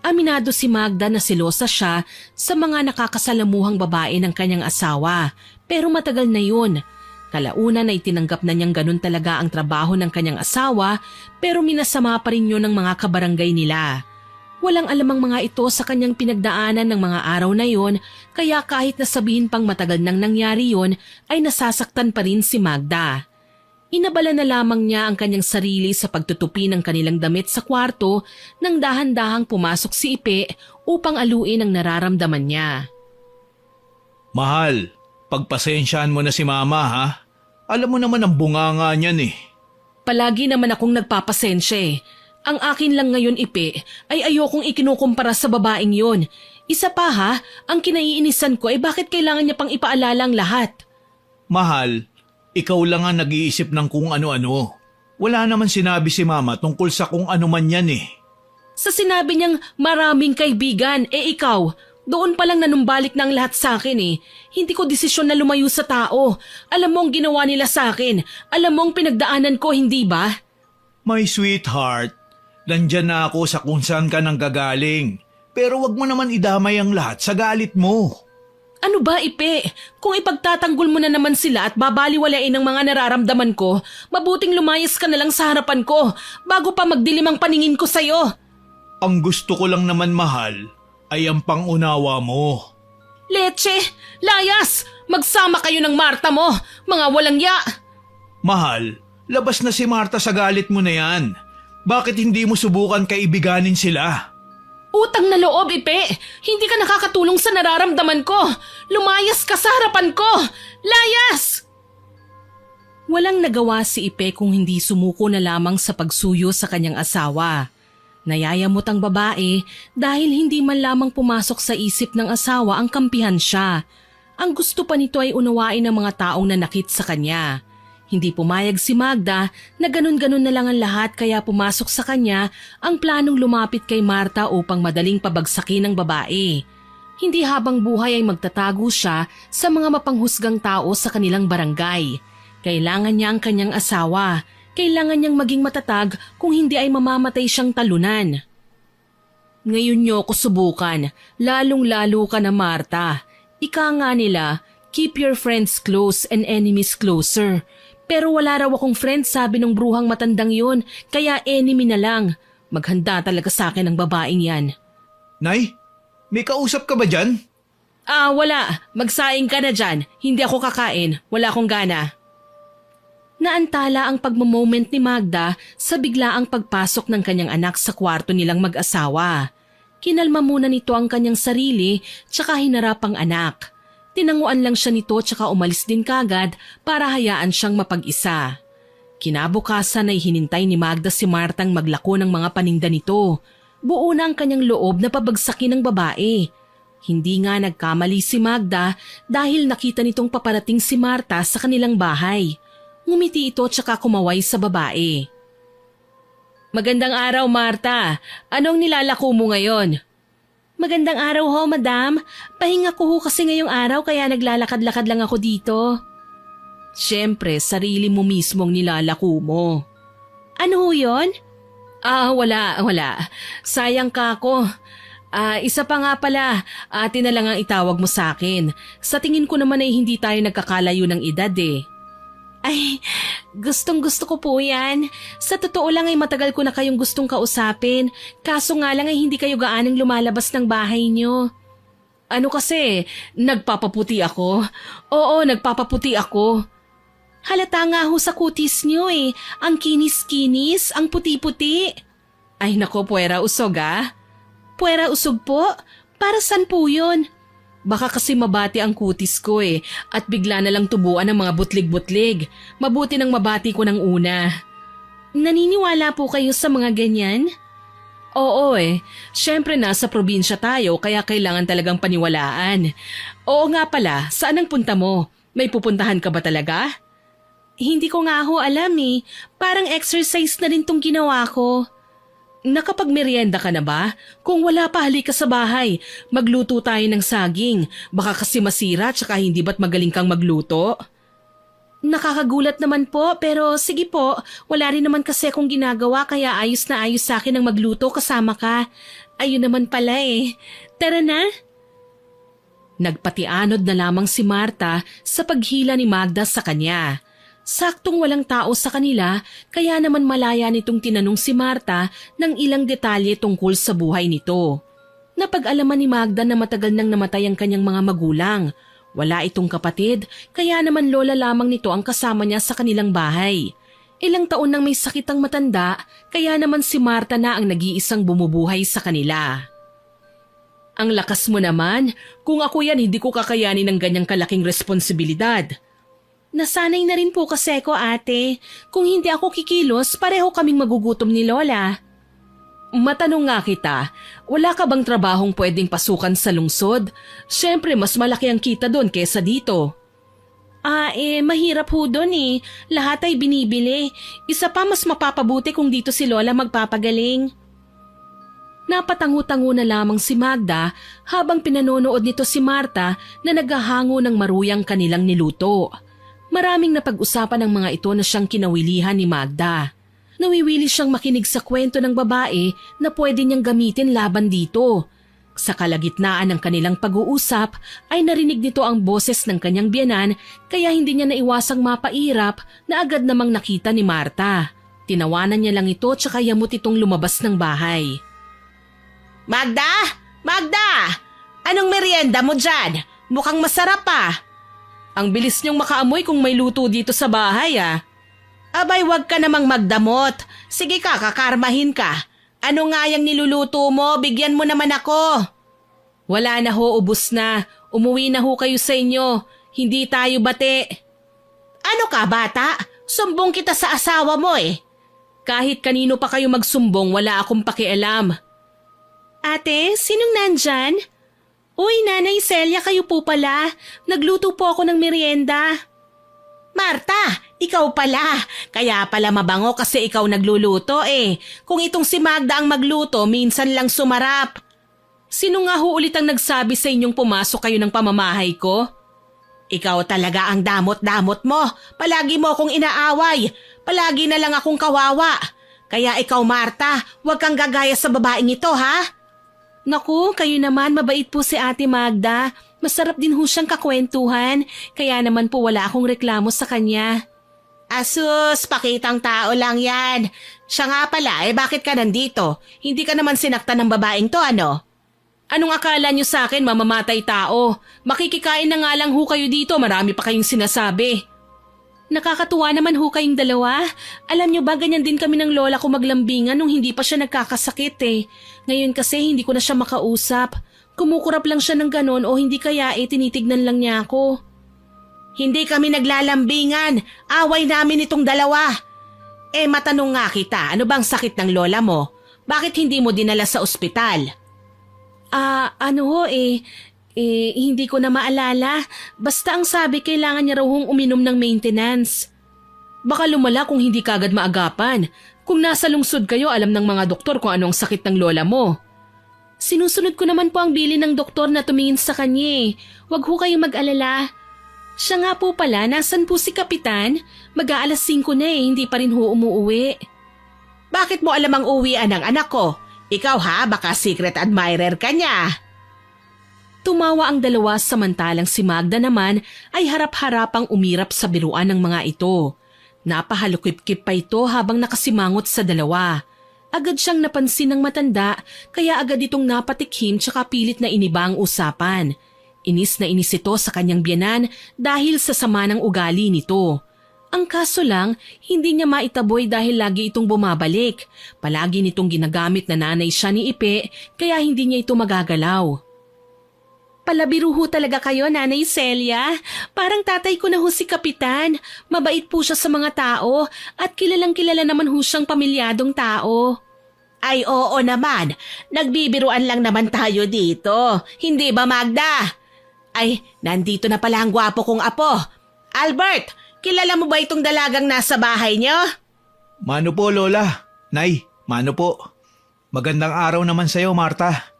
A: Aminado si Magda na selosa siya sa mga nakakasalamuhang babae ng kanyang asawa, pero matagal na yun. Kalaunan ay tinanggap na niyang ganun talaga ang trabaho ng kanyang asawa pero minasama pa rin yun ng mga kabarangay nila. Walang alamang mga ito sa kanyang pinagdaanan ng mga araw na yon, kaya kahit nasabihin pang matagal nang nangyari yon, ay nasasaktan pa rin si Magda. Inabala na lamang niya ang kanyang sarili sa pagtutupi ng kanilang damit sa kwarto nang dahan-dahang pumasok si Ipe upang aluin ang nararamdaman niya.
B: Mahal, pagpasensyaan mo na si Mama ha. Alam mo naman ang bunganga niyan eh.
A: Palagi naman akong nagpapasensya eh. Ang akin lang ngayon, Ipe, ay ayokong ikinukumpara sa babaeng yon. Isa pa ha, ang kinaiinisan ko ay bakit kailangan niya pang ipaalala ang lahat?
B: Mahal, ikaw lang ang nag-iisip ng kung ano-ano. Wala naman sinabi si Mama tungkol sa kung ano man yan eh.
A: Sa sinabi niyang maraming kaibigan, ikaw, doon pa lang nanumbalik na ang lahat sa akin eh. Hindi ko desisyon na lumayo sa tao. Alam mo ang ginawa nila sa akin. Alam mo ang pinagdaanan ko, hindi ba?
B: My sweetheart, nandyan na ako sa kung saan ka nang gagaling. Pero wag mo naman idamay ang lahat sa galit mo.
A: Ano ba, Ipe? Kung ipagtatanggol mo na naman sila at babaliwalain ang mga nararamdaman ko, mabuting lumayas ka na lang sa harapan ko bago pa magdilim ang paningin ko sa'yo.
B: Ang gusto ko lang naman, mahal, ay ang pangunawa mo.
A: Leche! Layas! Magsama kayo ng Marta mo! Mga walang ya!
B: Mahal, labas na si Marta sa galit mo na yan. Bakit hindi mo subukan kaibiganin sila?
A: Utang na loob, Ipe! Hindi ka nakakatulong sa nararamdaman ko! Lumayas ka sa harapan ko! Layas! Walang nagawa si Ipe kung hindi sumuko na lamang sa pagsuyo sa kanyang asawa. Nayayamot ang babae dahil hindi man lamang pumasok sa isip ng asawa ang kampihan siya. Ang gusto pa nito ay unawain ng mga taong nanakit sa kanya. Hindi pumayag si Magda na ganun-ganun na lang ang lahat kaya pumasok sa kanya ang planong lumapit kay Marta upang madaling pabagsakin ng babae. Hindi habang buhay ay magtatago siya sa mga mapanghusgang tao sa kanilang barangay. Kailangan niya ang kanyang asawa. Kailangan niyang maging matatag kung hindi ay mamamatay siyang talunan. Ngayon niyo ako subukan, lalong-lalo ka na Marta. Ika nga nila, keep your friends close and enemies closer. Pero wala raw akong friend sabi ng bruhang matandang yun, kaya enemy na lang. Maghanda talaga sa akin ang babaeng yan.
B: Nay, may kausap ka ba dyan?
A: Wala. Magsaing ka na dyan. Hindi ako kakain. Wala akong gana. Naantala ang pagmamoment ni Magda sa biglaang pagpasok ng kanyang anak sa kwarto nilang mag-asawa. Kinalma muna nito ang kanyang sarili tsaka hinarap ang anak. Tinanguan lang siya nito tsaka umalis din kagad para hayaan siyang mapag-isa. Kinabukasan ay hinintay ni Magda si Martang maglako ng mga paninda nito. Buo na ang kanyang loob na pabagsakin ng babae. Hindi nga nagkamali si Magda dahil nakita nitong paparating si Marta sa kanilang bahay. Ngumiti ito tsaka kumaway sa babae. Magandang araw, Marta. Anong nilalako mo ngayon? Magandang araw ho, madam. Pahinga ko ho kasi ngayong araw kaya naglalakad-lakad lang ako dito. Siyempre, sarili mo mismong nilalako mo. Ano ho yun? Wala. Sayang ka ako. Isa pa nga pala, ate na lang ang itawag mo sa akin. Sa tingin ko naman ay hindi tayo nagkakalayo ng edad eh. Ay, gustong-gusto ko po yan. Sa totoo lang ay matagal ko na kayong gustong kausapin. Kaso nga lang ay hindi kayo gaanong lumalabas ng bahay niyo. Ano kasi, nagpapaputi ako? Oo, nagpapaputi ako. Halata nga ho sa kutis niyo eh. Ang kinis-kinis, ang puti-puti. Ay nako, puwera usog ah. Puwera usog po? Para saan po yun? Baka kasi mabati ang kutis ko eh at bigla na lang tubuan ng mga butlig-butlig. Mabuti nang mabati ko ng una. Naniniwala po kayo sa mga ganyan? Oo eh. Siyempre nasa probinsya tayo kaya kailangan talagang paniwalaan. Oo nga pala, saan ang punta mo? May pupuntahan ka ba talaga? Hindi ko nga ho alam eh. Parang exercise na rin tong ginawa ko. Nakapagmerienda ka na ba? Kung wala pa, halika sa bahay. Magluto tayo ng saging. Baka kasi masira tsaka hindi ba't magaling kang magluto? Nakakagulat naman po pero sige po. Wala rin naman kasi akong ginagawa kaya ayos na ayos sa akin ang magluto kasama ka. Ayun naman pala eh. Tara na. Nagpatianod na lamang si Marta sa paghila ni Magda sa kanya. Saktong walang tao sa kanila, kaya naman malaya nitong tinanong si Marta ng ilang detalye tungkol sa buhay nito. Napag-alaman ni Magda na matagal nang namatay ang kanyang mga magulang. Wala itong kapatid, kaya naman lola lamang nito ang kasama niya sa kanilang bahay. Ilang taon nang may sakit ang matanda, kaya naman si Marta na ang nag-iisang bumubuhay sa kanila. Ang lakas mo naman, kung ako yan hindi ko kakayanin ng ganyang kalaking responsibilidad. Nasanay na rin po kasi ko ate, kung hindi ako kikilos pareho kaming magugutom ni Lola. Matanong nga kita, wala ka bang trabahong pwedeng pasukan sa lungsod? Siyempre mas malaki ang kita doon kesa dito. Mahirap ho doon eh. Lahat ay binibili. Isa pa mas mapapabuti kung dito si Lola magpapagaling. Napatango-tango na lamang si Magda habang pinanonood nito si Marta na naghahango ng maruyang kanilang niluto. Maraming napag-usapan ng mga ito na siyang kinawilihan ni Magda. Nawiwili siyang makinig sa kwento ng babae na pwede niyang gamitin laban dito. Sa kalagitnaan ng kanilang pag-uusap ay narinig nito ang boses ng kanyang biyenan kaya hindi niya naiwasang mapairap na agad namang nakita ni Marta. Tinawanan niya lang ito tsaka yamot itong lumabas ng bahay.
C: Magda! Magda! Anong merienda mo dyan? Mukhang masarap pa.
A: Ang bilis niyong makaamoy kung may luto dito sa bahay ah.
C: Abay, wag ka namang magdamot. Sige ka, kakarmahin ka. Ano nga yung niluluto mo? Bigyan mo naman ako.
A: Wala na ho, ubos na. Umuwi na ho kayo sa inyo. Hindi tayo bate.
C: Ano ka, bata? Sumbong kita sa asawa mo eh.
A: Kahit kanino pa kayo magsumbong, wala akong pakialam.
C: Ate, sinong nandyan? Uy, Nanay Celia, kayo po pala. Nagluto po ako ng merienda. Marta, ikaw pala. Kaya pala mabango kasi ikaw nagluluto eh. Kung itong si Magda ang magluto, minsan lang sumarap.
A: Sino nga ho ulit ang nagsabi sa inyong pumasok kayo ng pamamahay ko?
C: Ikaw talaga ang damot-damot mo. Palagi mo akong inaaway. Palagi na lang akong kawawa. Kaya ikaw, Marta, huwag kang gagaya sa babaeng ito, ha?
A: Naku, kayo naman, mabait po si Ate Magda. Masarap din ho siyang kakwentuhan, kaya naman po wala akong reklamo sa kanya.
C: Asus, pakitang tao lang yan. Siya nga pala, bakit ka nandito? Hindi ka naman sinaktan ng babaeng to, ano?
A: Anong akala niyo sa akin, mamamatay tao? Makikikain na nga lang ho kayo dito, marami pa kayong sinasabi. Nakakatuwa naman ho kayong dalawa. Alam niyo ba, ganyan din kami ng lola ko maglambingan nung hindi pa siya nagkakasakit eh. Ngayon kasi hindi ko na siya makausap. Kumukurap lang siya ng ganon o hindi kaya tinitignan lang niya ako.
C: Hindi kami naglalambingan. Away namin itong dalawa. Matanong nga kita, ano bang sakit ng lola mo? Bakit hindi mo dinala sa ospital?
A: Hindi ko na maalala. Basta ang sabi kailangan niya raw hong uminom ng maintenance. Baka lumala kung hindi kagad maagapan. Kung nasa lungsod kayo, alam ng mga doktor kung anong sakit ng lola mo. Sinusunod ko naman po ang bili ng doktor na tumingin sa kanya. Huwag ho kayong mag-alala. Siya nga po pala, nasan po si Kapitan? Mag-aalas 5 na hindi pa rin ho umuuwi.
C: Bakit mo alam ang uwian ng anak ko? Ikaw ha, baka secret admirer ka niya.
A: Tumawa ang dalawa samantalang si Magda naman ay harap-harapang umirap sa biruan ng mga ito. Napahalukip-kip pa ito habang nakasimangot sa dalawa. Agad siyang napansin ng matanda kaya agad itong napatikhim tsaka pilit na iniba ang usapan. Inis na inis ito sa kanyang biyenan dahil sa sama ng ugali nito. Ang kaso lang, hindi niya maitaboy dahil lagi itong bumabalik. Palagi nitong ginagamit na nanay siya ni Ipe kaya hindi niya ito magagalaw. Palabiro ho talaga kayo, Nanay Celia. Parang tatay ko na ho si Kapitan. Mabait po siya sa mga tao at kilalang-kilala naman ho siyang pamilyadong tao.
C: Ay oo naman, nagbibiruan lang naman tayo dito. Hindi ba, Magda? Ay, nandito na pala ang gwapo kong apo. Albert, kilala mo ba itong dalagang nasa bahay niyo?
B: Mano po, Lola. Nay, mano po. Magandang araw naman sa'yo, Marta.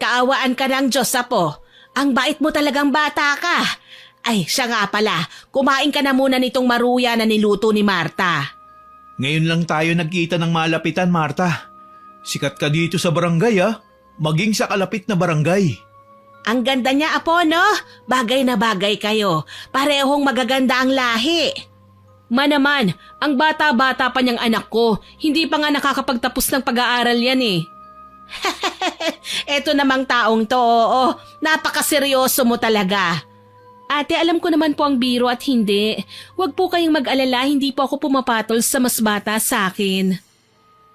C: Kaawaan ka ng Diyos, apo. Ang bait mo talagang bata ka. Ay, siya nga pala. Kumain ka na muna nitong maruya na niluto ni Marta.
B: Ngayon lang tayo nagkita ng malapitan, Marta. Sikat ka dito sa barangay, maging sa kalapit na barangay.
C: Ang ganda niya, apo, no? Bagay na bagay kayo. Parehong magaganda ang lahi.
A: Naman, ang bata-bata pa niyang anak ko, hindi pa nga nakakapagtapos ng pag-aaral yan eh.
C: Eto namang taong to, oo. Napakaseryoso mo talaga.
A: Ate, alam ko naman po ang biro at hindi. Huwag po kayong mag-alala, hindi po ako pumapatol sa mas bata sa akin.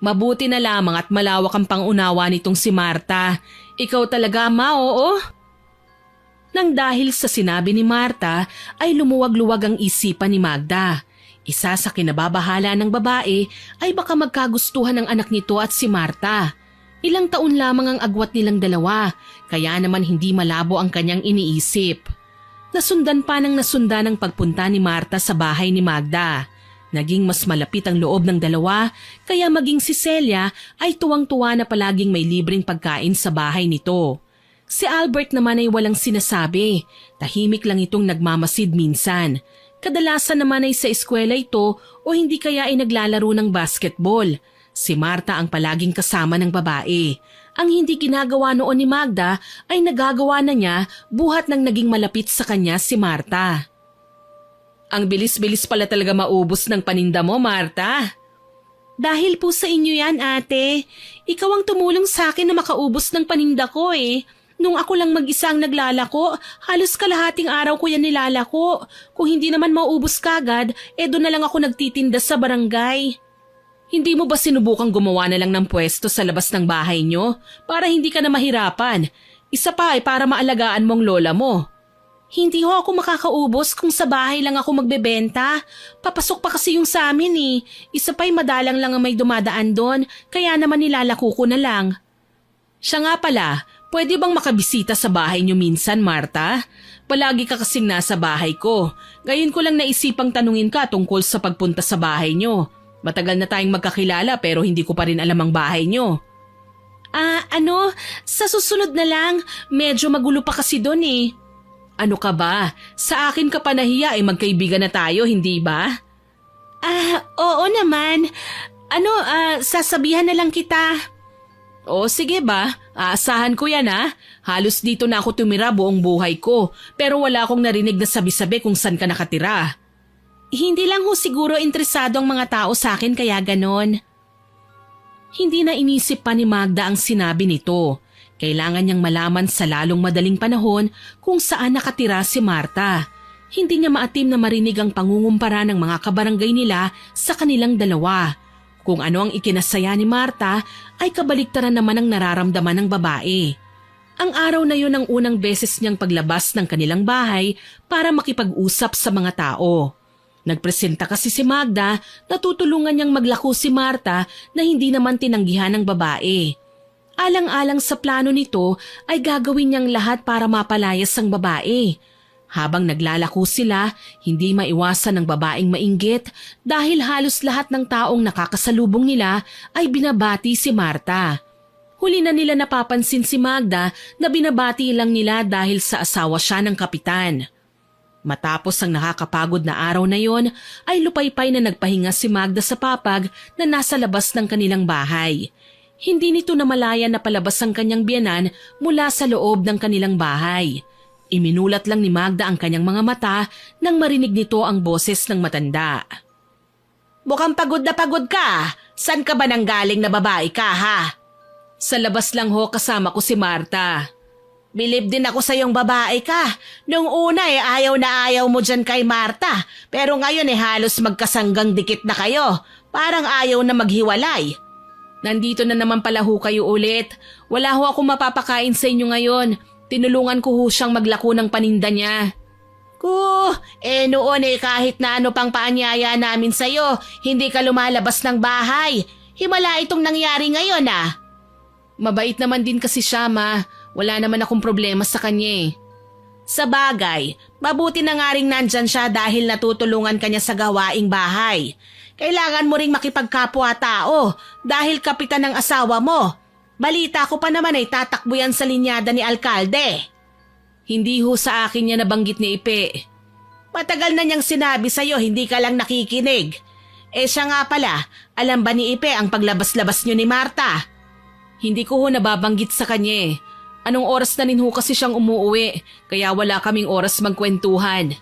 A: Mabuti na lamang at malawak ang pangunawa nitong si Marta. Ikaw talaga, Ma, oo? Nang dahil sa sinabi ni Marta, ay lumuwag-luwag ang isipan ni Magda. Isa sa kinababahala ng babae ay baka magkagustuhan ng anak nito at si Marta. Ilang taon lamang ang agwat nilang dalawa, kaya naman hindi malabo ang kanyang iniisip. Nasundan pa ng nasundan ang pagpunta ni Marta sa bahay ni Magda. Naging mas malapit ang loob ng dalawa, kaya maging si Celia ay tuwang-tuwa na palaging may libreng pagkain sa bahay nito. Si Albert naman ay walang sinasabi, tahimik lang itong nagmamasid minsan. Kadalasan naman ay sa eskwela ito o hindi kaya ay naglalaro ng basketball. Si Marta ang palaging kasama ng babae. Ang hindi ginagawa noon ni Magda ay nagagawa na niya buhat ng naging malapit sa kanya si Marta. Ang bilis-bilis pala talaga maubos ng paninda mo, Marta. Dahil po sa inyo yan, ate. Ikaw ang tumulong sa akin na makaubos ng paninda ko eh. Nung ako lang mag-isa ang naglalako, halos kalahating araw ko yan nilalako. Kung hindi naman maubos kagad, doon na lang ako nagtitinda sa barangay. Hindi mo ba sinubukang gumawa na lang ng pwesto sa labas ng bahay nyo para hindi ka na mahirapan? Isa pa ay para maalagaan mong lola mo. Hindi ho ako makakaubos kung sa bahay lang ako magbebenta. Papasok pa kasi yung sa amin eh. Isa pa'y madalang lang ang may dumadaan doon, kaya naman nilalako ko na lang. Siya nga pala, pwede bang makabisita sa bahay niyo minsan, Marta? Palagi ka kasing nasa bahay ko. Ngayon ko lang naisipang tanungin ka tungkol sa pagpunta sa bahay niyo. Matagal na tayong magkakilala pero hindi ko pa rin alam ang bahay niyo. Sa susunod na lang. Medyo magulo pa kasi doon eh. Ano ka ba? Sa akin ka pa nahiya magkaibigan na tayo, hindi ba? Oo naman. Sasabihan na lang kita. O sige ba, aasahan ko yan ha. Halos dito na ako tumira buong buhay ko, pero wala akong narinig na sabi-sabi kung saan ka nakatira. Hindi lang ho siguro interesado ang mga tao sa akin kaya ganon. Hindi na inisip pa ni Magda ang sinabi nito. Kailangan niyang malaman sa lalong madaling panahon kung saan nakatira si Marta. Hindi niya maatim na marinig ang pangungumpara ng mga kabarangay nila sa kanilang dalawa. Kung ano ang ikinasaya ni Marta ay kabaliktaran naman ang nararamdaman ng babae. Ang araw na yun ang unang beses niyang paglabas ng kanilang bahay para makipag-usap sa mga tao. Nagpresenta kasi si Magda na tutulungan niyang maglako si Marta na hindi naman tinanggihan ng babae. Alang-alang sa plano nito ay gagawin niyang lahat para mapalayas ang babae. Habang naglalako sila, hindi maiwasan ng babaeng mainggit dahil halos lahat ng taong nakakasalubong nila ay binabati si Marta. Huli na nila napapansin si Magda na binabati lang nila dahil sa asawa siya ng kapitan. Matapos ang nakakapagod na araw na yon, ay lupaypay na nagpahinga si Magda sa papag na nasa labas ng kanilang bahay. Hindi nito namalayan na palabas ang kanyang biyanan mula sa loob ng kanilang bahay. Iminulat lang ni Magda ang kanyang mga mata nang marinig nito ang boses ng matanda.
C: Mukhang pagod na pagod ka. San ka ba nanggaling na babae ka ha?
A: Sa labas lang ho kasama ko si Marta.
C: Bilib din ako sa iyong babae ka. Nung una ayaw na ayaw mo dyan kay Marta. Pero ngayon halos magkasanggang dikit na kayo. Parang ayaw na maghiwalay.
A: Nandito na naman pala ho kayo ulit. Wala ho akong mapapakain sa inyo ngayon. Tinulungan ko ho siyang maglako ng paninda niya.
C: Noon kahit na ano pang paanyaya namin sa'yo, hindi ka lumalabas ng bahay. Himala itong nangyari ngayon ah.
A: Mabait naman din kasi siya, Ma. Wala naman akong problema sa kanya eh.
C: Sa bagay, mabuti na nga rin nandyan siya dahil natutulungan ka niya sa gawaing bahay. Kailangan mo ring makipagkapwa-tao dahil kapitan ng asawa mo. Balita ko pa naman tatakbo yan sa linyada ni Alkalde.
A: Hindi ho sa akin niya nabanggit ni Ipe.
C: Matagal na niyang sinabi sa'yo, hindi ka lang nakikinig. Siya nga pala, alam ba ni Ipe ang paglabas-labas niyo ni Marta?
A: Hindi ko ho nababanggit sa kanya eh. Anong oras na rin ho kasi siyang umuuwi, kaya wala kaming oras magkwentuhan.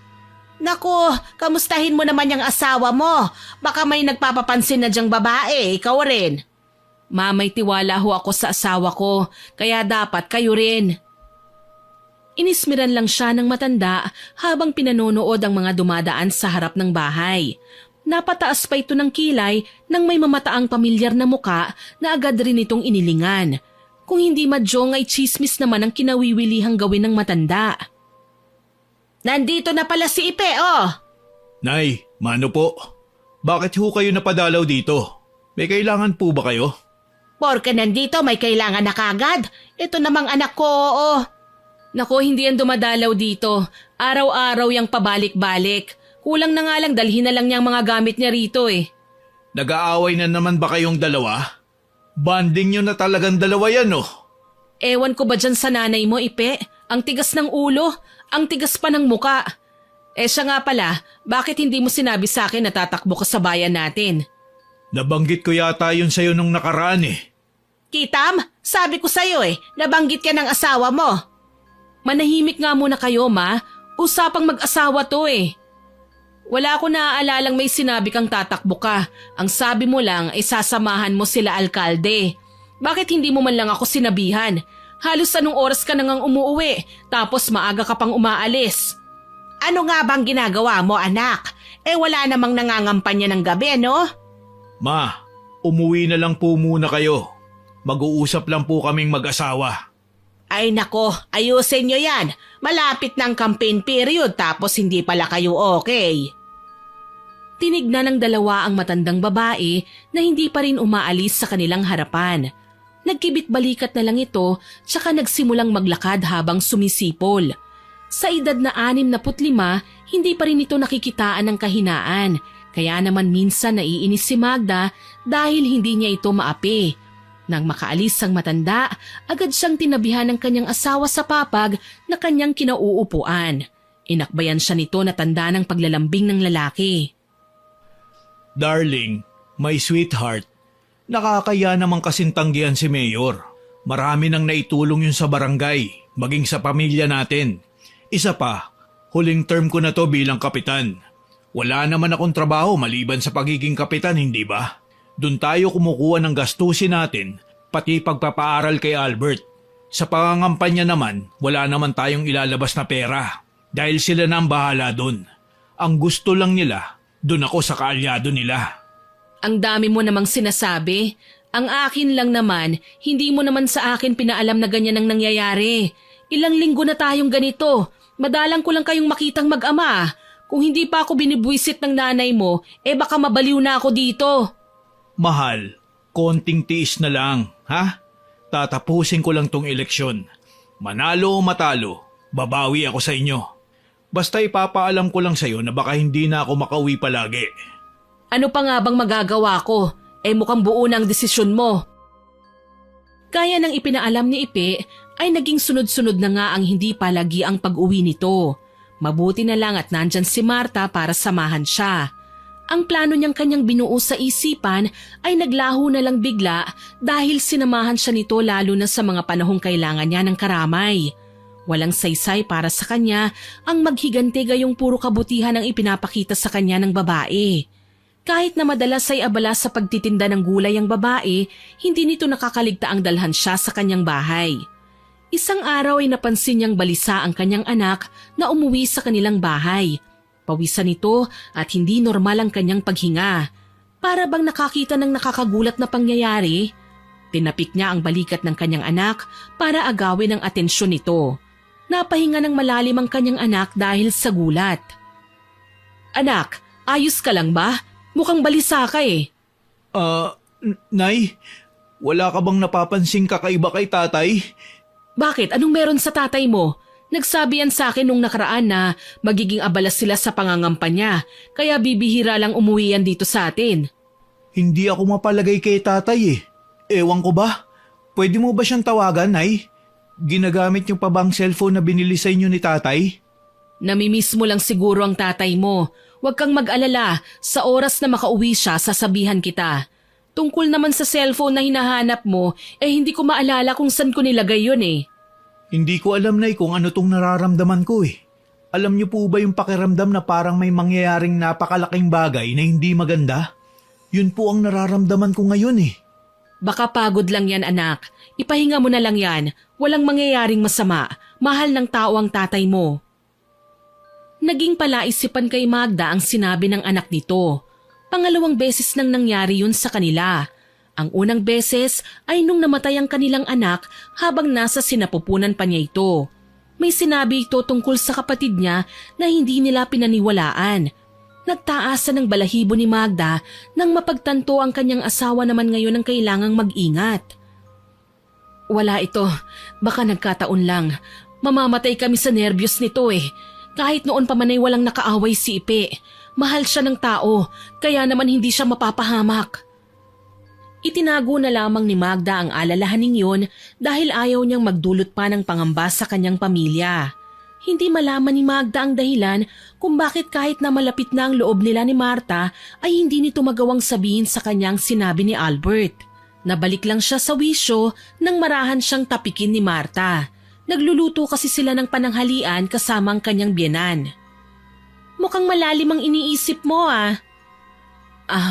C: Naku, kamustahin mo naman yung asawa mo. Baka may nagpapapansin na diyang babae, ikaw rin.
A: Ma, may tiwala ho ako sa asawa ko, kaya dapat kayo rin. Inismiran lang siya ng matanda habang pinanonood ang mga dumadaan sa harap ng bahay. Napataas pa ito ng kilay nang may mamataang pamilyar na muka na agad rin itong inilingan. Kung hindi madyong ay chismis naman ang kinawiwilihang gawin ng matanda.
C: Nandito na pala si Ipe, oh.
B: Nay, mano po? Bakit ho kayo napadalaw dito? May kailangan po ba kayo?
C: Porke nandito may kailangan na kagad. Ito namang anak ko, oh.
A: Nako, hindi yan dumadalaw dito. Araw-araw yang pabalik-balik. Kulang na nga lang dalhin na lang niyang mga gamit niya rito eh.
B: Nag-aaway na naman ba kayong dalawa? Banding nyo na talagang dalawa yan, oh.
A: Ewan ko ba dyan sa nanay mo, Ipe? Ang tigas ng ulo, ang tigas pa ng muka. Siya nga pala, bakit hindi mo sinabi sa akin na tatakbo ka sa bayan natin?
B: Nabanggit ko yata yun sa'yo nung nakaraan eh.
C: Kitam, sabi ko sa'yo nabanggit ka ng asawa mo.
A: Manahimik nga muna kayo, ma. Usapang mag-asawa to eh. Wala ko naaalalang may sinabi kang tatakbo ka. Ang sabi mo lang ay sasamahan mo sila alkalde. Bakit hindi mo man lang ako sinabihan? Halos anong oras ka nang umuuwi, tapos maaga ka pang umaalis.
C: Ano nga bang ginagawa mo, anak? Wala namang nangangampanya ng gabi, no?
B: Ma, umuwi na lang po muna kayo. Mag-uusap lang po kaming mag-asawa.
C: Ay nako, ayusin nyo yan. Malapit ng campaign period tapos hindi pala kayo okay.
A: Tinignan ng dalawa ang matandang babae na hindi pa rin umaalis sa kanilang harapan. Nagkibit-balikat na lang ito tsaka nagsimulang maglakad habang sumisipol. Sa edad na 65, hindi pa rin ito nakikitaan ng kahinaan. Kaya naman minsan naiinis si Magda dahil hindi niya ito maapi. Nang makaalis ang matanda, agad siyang tinabihan ng kanyang asawa sa papag na kanyang kinauupuan. Inakbayan siya nito na tanda ng paglalambing ng lalaki.
B: Darling, my sweetheart, nakakaya namang kasintanggihan si Mayor. Marami nang naitulong yun sa barangay, maging sa pamilya natin. Isa pa, huling term ko na to bilang kapitan. Wala naman akong trabaho maliban sa pagiging kapitan, hindi ba? Doon tayo kumukuha ng gastusin natin, pati pagpapaaral kay Albert. Sa pangangampanya naman, wala naman tayong ilalabas na pera. Dahil sila na ang bahala doon. Ang gusto lang nila, doon ako sa kaalyado nila.
A: Ang dami mo namang sinasabi. Ang akin lang naman, hindi mo naman sa akin pinaalam na ganyan ang nangyayari. Ilang linggo na tayong ganito. Madalang ko lang kayong makitang mag-ama. Kung hindi pa ako binibwisit ng nanay mo, baka mabaliw na ako dito.
B: Mahal, konting tiis na lang, ha? Tatapusin ko lang tong eleksyon. Manalo o matalo, babawi ako sa inyo. Basta ipapaalam ko lang sa'yo na baka hindi na ako makauwi palagi.
A: Ano pa nga bang magagawa ko? Mukhang buo na ang desisyon mo. Kaya nang ipinaalam ni Ipe ay naging sunod-sunod na nga ang hindi palagi ang pag-uwi nito. Mabuti na lang at nandyan si Marta para samahan siya. Ang plano niyang kanyang binuo sa isipan ay naglaho na lang bigla dahil sinamahan siya nito lalo na sa mga panahong kailangan niya ng karamay. Walang saysay para sa kanya ang maghigante gayong puro kabutihan ang ipinapakita sa kanya ng babae. Kahit na madalas ay abala sa pagtitinda ng gulay ang babae, hindi nito nakakaligta ang dalhan siya sa kanyang bahay. Isang araw ay napansin niyang balisa ang kanyang anak na umuwi sa kanilang bahay. Pawisan nito at hindi normal ang kanyang paghinga. Para bang nakakita ng nakakagulat na pangyayari, tinapik niya ang balikat ng kanyang anak para agawin ang atensyon nito. Napahinga ng malalim ang kanyang anak dahil sa gulat. Anak, ayos ka lang ba? Mukhang balisa ka eh.
B: Nay, wala ka bang napapansing kakaiba kay tatay?
A: Bakit? Anong meron sa tatay mo? Nagsabi yan sa akin nung nakaraan na magiging abala sila sa pangangampanya, kaya bibihira lang umuwi yan dito sa atin.
B: Hindi ako mapalagay kay tatay eh. Ewan ko ba? Pwede mo ba siyang tawagan, Nay? Ginagamit niyo pa bang cellphone na binili sa inyo ni tatay?
A: Namimiss mo lang siguro ang tatay mo. Huwag kang mag-alala, sa oras na makauwi siya, sasabihan kita. Tungkol naman sa cellphone na hinahanap mo, hindi ko maalala kung saan ko nilagay yun eh.
B: Hindi ko alam, Nay, kung ano tong nararamdaman ko eh. Alam niyo po ba yung pakiramdam na parang may mangyayaring napakalaking bagay na hindi maganda? Yun po ang nararamdaman ko ngayon eh.
A: Baka pagod lang yan anak. Ipahinga mo na lang yan. Walang mangyayaring masama. Mahal ng tao ang tatay mo. Naging palaisipan kay Magda ang sinabi ng anak nito. Pangalawang beses nang nangyari yun sa kanila. Ang unang beses ay nung namatay ang kanilang anak habang nasa sinapupunan pa niya ito. May sinabi ito tungkol sa kapatid niya na hindi nila pinaniwalaan. Nagtaasan ng balahibo ni Magda nang mapagtanto ang kanyang asawa naman ngayon ang kailangang mag-ingat. Wala ito, baka nagkataon lang. Mamamatay kami sa nervyos nito eh. Kahit noon pa man ay walang nakaaway si Ipe. Mahal siya ng tao, kaya naman hindi siya mapapahamak. Itinago na lamang ni Magda ang alalahaning yun dahil ayaw niyang magdulot pa ng pangamba sa kanyang pamilya. Hindi malaman ni Magda ang dahilan kung bakit kahit na malapit na ang loob nila ni Marta ay hindi nito magawang sabihin sa kanyang sinabi ni Albert. Nabalik lang siya sa wisyo nang marahan siyang tapikin ni Marta. Nagluluto kasi sila ng pananghalian kasama ang kanyang biyenan. Mukhang malalim ang iniisip mo ah.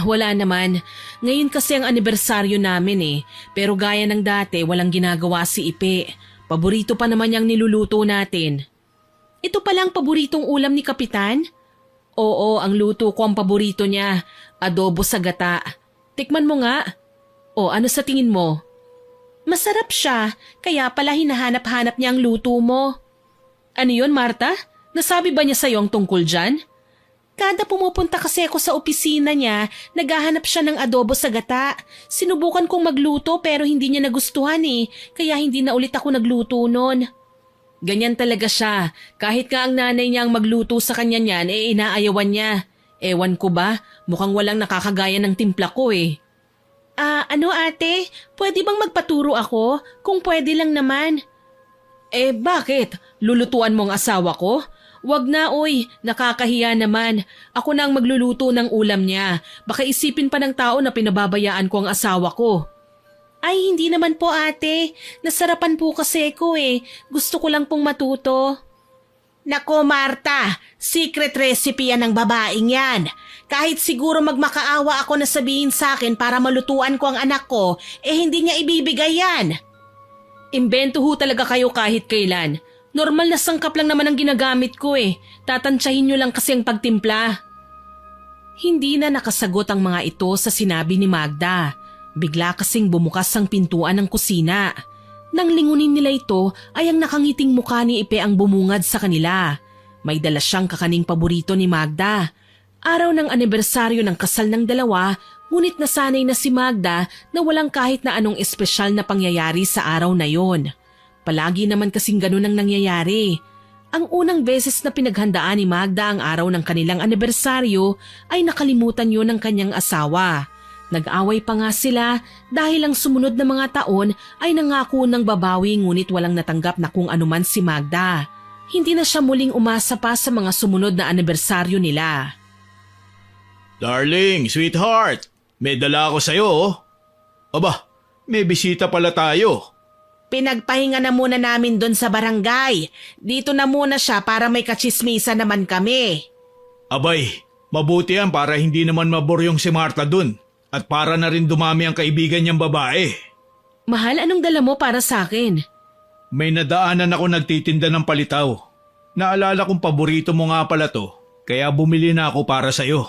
A: Wala naman. Ngayon kasi ang anibersaryo namin eh. Pero gaya ng dati, walang ginagawa si Ipe. Paborito pa naman niyang niluluto natin. Ito palang paboritong ulam ni Kapitan? Oo, ang luto ko ang paborito niya. Adobo sa gata. Tikman mo nga. O ano sa tingin mo? Masarap siya, kaya pala hinahanap-hanap niya ang luto mo. Ano yun, Marta? Nasabi ba niya sa'yo ang tungkol dyan? Kada pumupunta kasi ako sa opisina niya, naghahanap siya ng adobo sa gata. Sinubukan kong magluto pero hindi niya nagustuhan eh, kaya hindi na ulit ako nagluto nun. Ganyan talaga siya. Kahit nga ang nanay niya ang magluto sa kanya niyan, inaayawan niya. Ewan ko ba, mukhang walang nakakagaya ng timpla ko eh. Ano ate? Pwede bang magpaturo ako? Kung pwede lang naman. Bakit? Lulutuan mo ang asawa ko? Wag na oy, nakakahiya naman. Ako na ang magluluto ng ulam niya. Baka isipin pa ng tao na pinababayaan ko ang asawa ko. Ay, hindi naman po ate. Nasarapan po kasi ko eh. Gusto ko lang pong matuto. Nako Marta, secret recipe yan ng babaeng yan. Kahit siguro magmakaawa ako na sabihin sa akin para malutuan ko ang anak ko, hindi niya ibibigay yan. Imbento ho talaga kayo kahit kailan. Normal na sangkap lang naman ang ginagamit ko eh. Tatansyahin nyo lang kasi ang pagtimpla. Hindi na nakasagot ang mga ito sa sinabi ni Magda. Bigla kasing bumukas ang pintuan ng kusina. Nang lingunin nila ito ay ang nakangiting mukha ni Ipe ang bumungad sa kanila. May dala siyang kakaning paborito ni Magda. Araw ng anibersaryo ng kasal ng dalawa, ngunit nasanay na si Magda na walang kahit na anong espesyal na pangyayari sa araw na yon. Palagi naman kasing ganun ang nangyayari. Ang unang beses na pinaghandaan ni Magda ang araw ng kanilang anibersaryo ay nakalimutan yun ng kanyang asawa. Nag-away pa nga sila dahil ang sumunod na mga taon ay nangako ng babawi ngunit walang natanggap na kung anuman si Magda. Hindi na siya muling umasa pa sa mga sumunod na anibersaryo nila.
B: Darling, sweetheart, may dala ako sa'yo oh. Aba, may bisita pala tayo.
C: Pinagpahinga na muna namin doon sa barangay. Dito na muna siya para may katsismisa naman kami.
B: Abay, mabuti yan para hindi naman maboryong si Marta dun. At para na rin dumami ang kaibigan niyang babae.
A: Mahal, anong dala mo para sa akin?
B: May nadaanan ako nagtitinda ng palitaw. Naalala kong paborito mo nga pala to, kaya bumili na ako para sa'yo.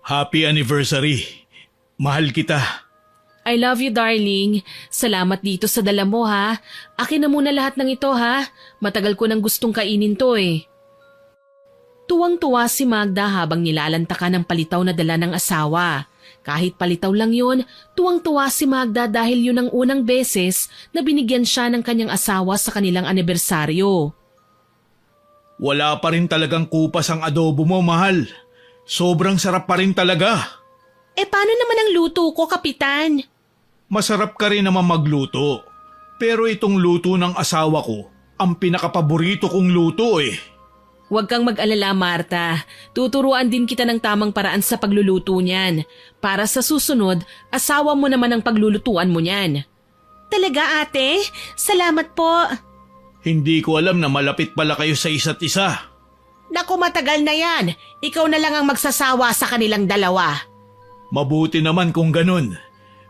B: Happy anniversary. Mahal kita.
A: I love you, darling. Salamat dito sa dala mo, ha? Akin na muna lahat ng ito, ha? Matagal ko nang gustong kainin to, eh. Tuwang-tuwa si Magda habang nilalantakan ng palitaw na dala ng asawa. Kahit palitaw lang yun, tuwang-tuwa si Magda dahil yun ang unang beses na binigyan siya ng kanyang asawa sa kanilang anibersaryo.
B: Wala pa rin talagang kupas ang adobo mo, mahal. Sobrang sarap pa rin talaga.
C: Paano naman ang luto ko, Kapitan?
B: Masarap ka rin naman magluto. Pero itong luto ng asawa ko, ang pinakapaborito kong luto eh.
A: Huwag kang mag-alala, Marta. Tuturuan din kita ng tamang paraan sa pagluluto niyan. Para sa susunod, asawa mo naman ang paglulutuan mo niyan.
C: Talaga ate? Salamat po.
B: Hindi ko alam na malapit pala kayo sa isa't isa.
C: Naku, matagal na yan. Ikaw na lang ang magsasawa sa kanilang dalawa.
B: Mabuti naman kung ganun.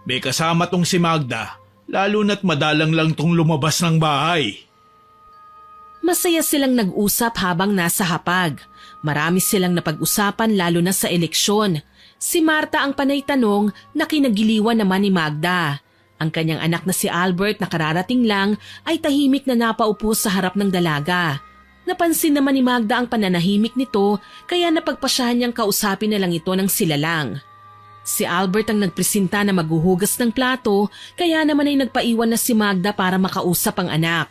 B: May kasama tong si Magda, lalo na't madalang lang tong lumabas ng bahay.
A: Masaya silang nag-usap habang nasa hapag. Marami silang napag-usapan lalo na sa eleksyon. Si Marta ang panay tanong na kinagiliwan naman ni Magda. Ang kanyang anak na si Albert na kararating lang ay tahimik na napaupo sa harap ng dalaga. Napansin naman ni Magda ang pananahimik nito kaya napagpasyahan niyang kausapin na lang ito ng sila lang. Si Albert ang nagpresenta na maghuhugas ng plato kaya naman ay nagpaiwan na si Magda para makausap ang anak.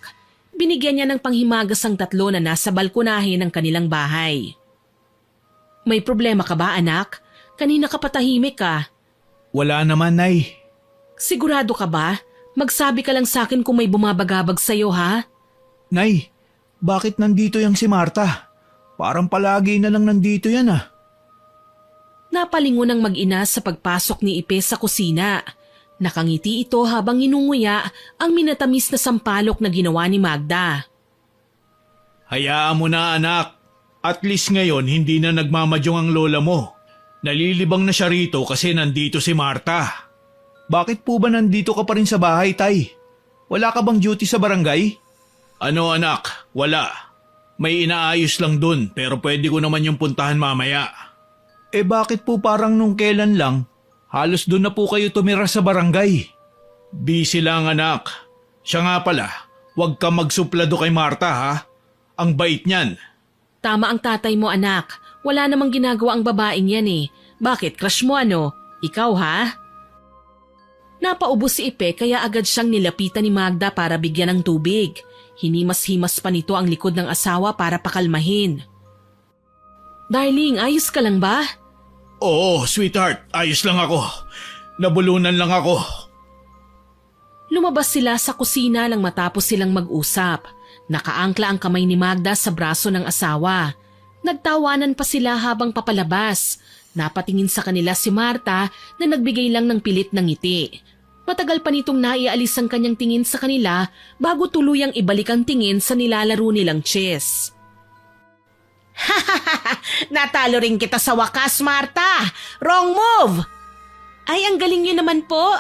A: Binigyan niya ng panghimagas ang tatlo na nasa balkonahe ng kanilang bahay. May problema ka ba, anak? Kanina ka patahimik ka.
B: Wala naman, Nay.
A: Sigurado ka ba? Magsabi ka lang sa akin kung may bumabagabag sa'yo, ha?
B: Nay, bakit nandito yang si Marta? Parang palagi na lang nandito yan ah.
A: Napalingon ang mag-ina sa pagpasok ni Ipe sa kusina. Nakangiti ito habang inunguya ang minatamis na sampalok na ginawa ni Magda.
B: Hayaan mo na anak. At least ngayon hindi na nagmamadyong ang lola mo. Nalilibang na siya rito kasi nandito si Marta. Bakit po ba nandito ka pa rin sa bahay, Tay? Wala ka bang duty sa barangay? Ano anak, wala. May inaayos lang dun pero pwede ko naman yung puntahan mamaya. Eh bakit po parang nung kailan lang, halos dun na po kayo tumira sa barangay? Busy lang anak. Siya nga pala, huwag ka magsuplado kay Marta ha. Ang bait niyan.
A: Tama ang tatay mo, anak. Wala namang ginagawa ang babaeng yan eh. Bakit, crush mo ano? Ikaw ha? Napaubos si Ipe kaya agad siyang nilapitan ni Magda para bigyan ng tubig. Hinimas-himas pa nito ang likod ng asawa para pakalmahin. Darling, ayos ka lang ba?
B: Oo, sweetheart, ayos lang ako. Nabulunan lang ako.
A: Lumabas sila sa kusina lang matapos silang mag-usap. Nakaangkla ang kamay ni Magda sa braso ng asawa. Nagtawanan pa sila habang papalabas. Napatingin sa kanila si Marta na nagbigay lang ng pilit ng ngiti. Matagal pa nitong naialis ang kanyang tingin sa kanila bago tuluyang ibalik ang tingin sa nilalaro nilang chess.
C: Natalo rin kita sa wakas, Marta. Wrong move. Ay, ang galing niyo naman po.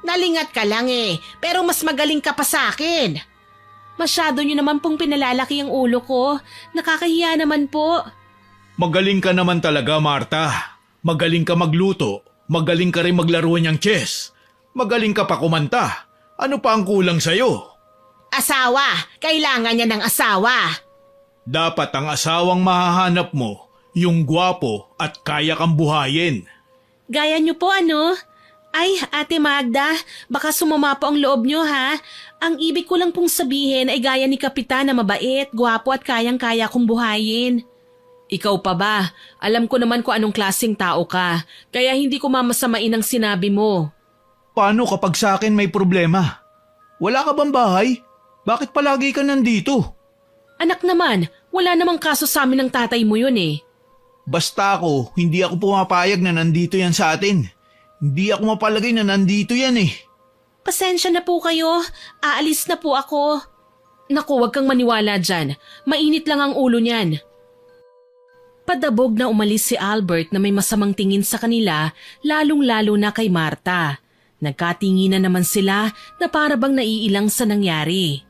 C: Nalingat ka lang eh, pero mas magaling ka pa sa akin. Masyado niyo naman pong pinalalaki ang ulo ko. Nakakahiya naman po.
B: Magaling ka naman talaga, Marta. Magaling ka magluto. Magaling ka rin maglaro niyang chess. Magaling ka pa kumanta. Ano pa ang kulang sa'yo?
C: Asawa. Kailangan niya ng asawa.
B: Dapat ang asawang mahahanap mo, yung gwapo at kaya kang buhayin.
A: Gaya niyo po ano? Ay, Ate Magda, baka sumama po ang loob niyo ha. Ang ibig ko lang pong sabihin ay gaya ni Kapitan na mabait, gwapo at kayang-kaya kong buhayin. Ikaw pa ba? Alam ko naman kung anong klaseng tao ka, kaya hindi ko mamasamain ang sinabi mo.
B: Paano kapag sa akin may problema? Wala ka bang bahay? Bakit palagi ka nandito?
A: Anak naman, wala namang kaso sa amin ng tatay mo yun eh.
B: Basta ako, hindi ako pumapayag na nandito yan sa atin. Hindi ako mapalagay na nandito yan eh.
A: Pasensya na po kayo, aalis na po ako. Naku, wag kang maniwala dyan, mainit lang ang ulo niyan. Padabog na umalis si Albert na may masamang tingin sa kanila, lalong-lalo na kay Marta. Nagkatinginan naman sila na para bang naiilang sa nangyari.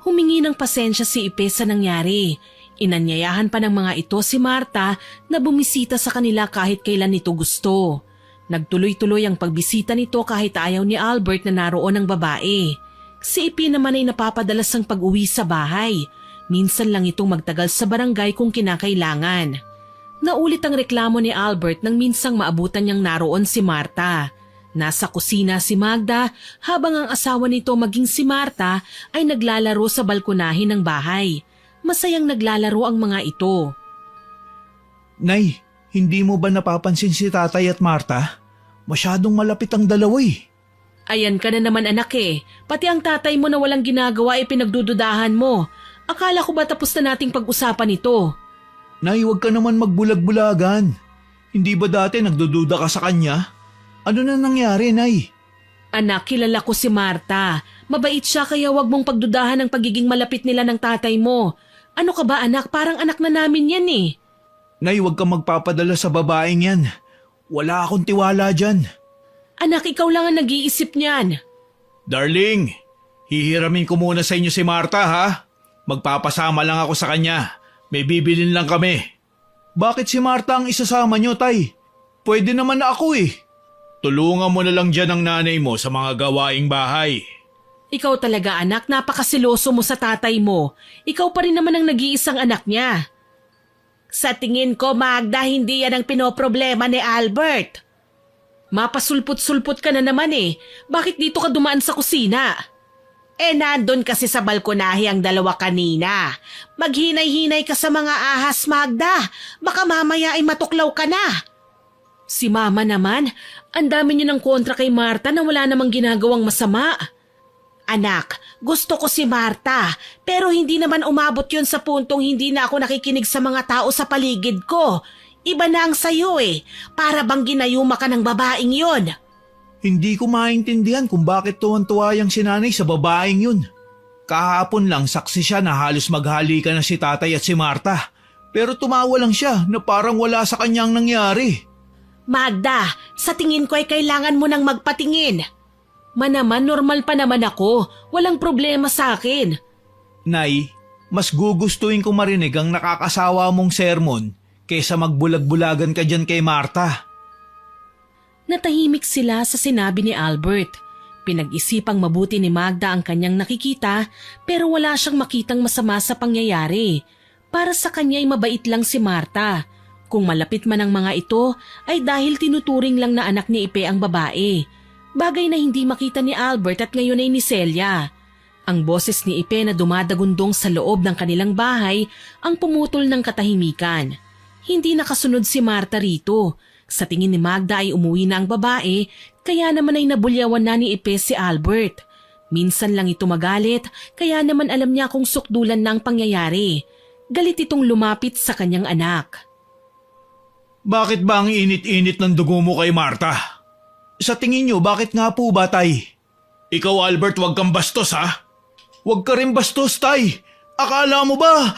A: Humingi ng pasensya si Ipe sa nangyari. Inanyayahan pa ng mga ito si Marta na bumisita sa kanila kahit kailan nito gusto. Nagtuloy-tuloy ang pagbisita nito kahit ayaw ni Albert na naroon ang babae. Si Ipe naman ay napapadalas ang pag-uwi sa bahay. Minsan lang itong magtagal sa barangay kung kinakailangan. Naulit ang reklamo ni Albert nang minsang maabutan niyang naroon si Marta. Nasa kusina si Magda habang ang asawa nito maging si Marta ay naglalaro sa balkonahe ng bahay. Masayang naglalaro ang mga ito.
B: Nay, hindi mo ba napapansin si Tatay at Marta? Masyadong malapit ang dalawa eh.
A: Ayan ka na naman anak eh. Pati ang tatay mo na walang ginagawa ay pinagdududahan mo. Akala ko ba tapos na nating pag-usapan ito?
B: Nay, huwag ka naman magbulag-bulagan. Hindi ba dati nagdududa ka sa kanya? Ano na nangyari, Nay?
A: Anak, kilala ko si Marta. Mabait siya kaya wag mong pagdudahan ang pagiging malapit nila ng tatay mo. Ano ka ba anak? Parang anak na namin yan eh.
B: Nay, huwag kang magpapadala sa babaeng yan. Wala akong tiwala dyan.
A: Anak, ikaw lang ang nag-iisip niyan.
B: Darling, hihiramin ko muna sa inyo si Marta ha. Magpapasama lang ako sa kanya. May bibilin lang kami. Bakit si Marta ang isasama nyo, Tay? Pwede naman na ako eh. Tulungan mo na lang dyan ang nanay mo sa mga gawaing bahay.
A: Ikaw talaga anak, napakasiloso mo sa tatay mo. Ikaw pa rin naman ang nag-iisang anak niya.
C: Sa tingin ko, Magda, hindi yan ang pinoproblema ni Albert.
A: Mapasulpot-sulpot ka na naman eh. Bakit dito ka dumaan sa kusina?
C: Nandun kasi sa balkonahe ang dalawa kanina. Maghinay-hinay ka sa mga ahas, Magda. Baka mamaya ay matuklaw ka na.
A: Si mama naman, ang dami niya ng kontra kay Marta na wala namang ginagawang masama.
C: Anak, gusto ko si Marta, pero hindi naman umabot yun sa puntong hindi na ako nakikinig sa mga tao sa paligid ko. Iba na ang sayo eh, para bang ginayuma ka ng babaeng yon.
B: Hindi ko maintindihan kung bakit tuwan-tuwa yung sinanay sa babaeng yun. Kahapon lang saksi siya na halos maghalikan na si tatay at si Marta. Pero tumawa lang siya na parang wala sa kanyang nangyari.
C: Magda, sa tingin ko ay kailangan mo nang magpatingin.
A: Manaman, normal pa naman ako. Walang problema sa akin.
B: Nay, mas gugustuhin ko marinig ang nakakasawa mong sermon kaysa magbulag-bulagan ka dyan kay Marta.
A: Natahimik sila sa sinabi ni Albert. Pinag-isipang mabuti ni Magda ang kanyang nakikita pero wala siyang makitang masama sa pangyayari. Para sa kanya ay mabait lang si Marta. Kung malapit man ang mga ito ay dahil tinuturing lang na anak ni Ipe ang babae. Bagay na hindi makita ni Albert at ngayon ay ni Celia. Ang boses ni Ipe na dumadagundong sa loob ng kanilang bahay ang pumutol ng katahimikan. Hindi nakasunod si Marta rito. Sa tingin ni Magda ay umuwi na ang babae, kaya naman ay nabulyawan na ni Ipe si Albert. Minsan lang ito magalit, kaya naman alam niya kung sukdulan na ang pangyayari. Galit itong lumapit sa kanyang anak.
B: Bakit ba ang init-init ng dugo mo kay Marta? Sa tingin niyo, bakit nga po ba, Tay? Ikaw, Albert, wag kang bastos, ha? Wag ka rin bastos, Tay. Akala mo ba?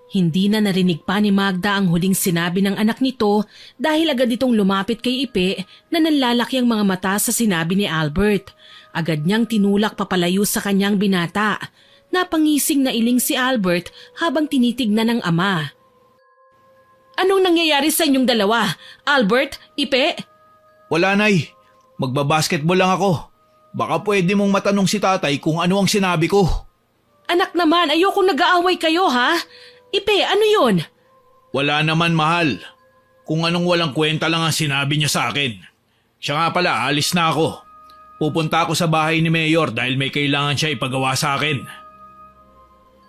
A: Hindi na narinig pa ni Magda ang huling sinabi ng anak nito dahil agad itong lumapit kay Ipe na nanlalaki ang mga mata sa sinabi ni Albert. Agad niyang tinulak papalayo sa kanyang binata. Napangising na iling si Albert habang tinitignan ng ama. Anong nangyayari sa inyong dalawa? Albert? Ipe?
B: Wala, Nay. Magbabasketball lang ako. Baka pwede mong matanong si tatay kung ano ang sinabi ko.
A: Anak naman, ayokong nag-aaway kayo ha? Ipe, ano yun?
B: Wala naman, mahal. Kung anong walang kwenta lang ang sinabi niya sa akin. Siya nga pala, alis na ako. Pupunta ako sa bahay ni Mayor dahil may kailangan siya ipagawa sa akin.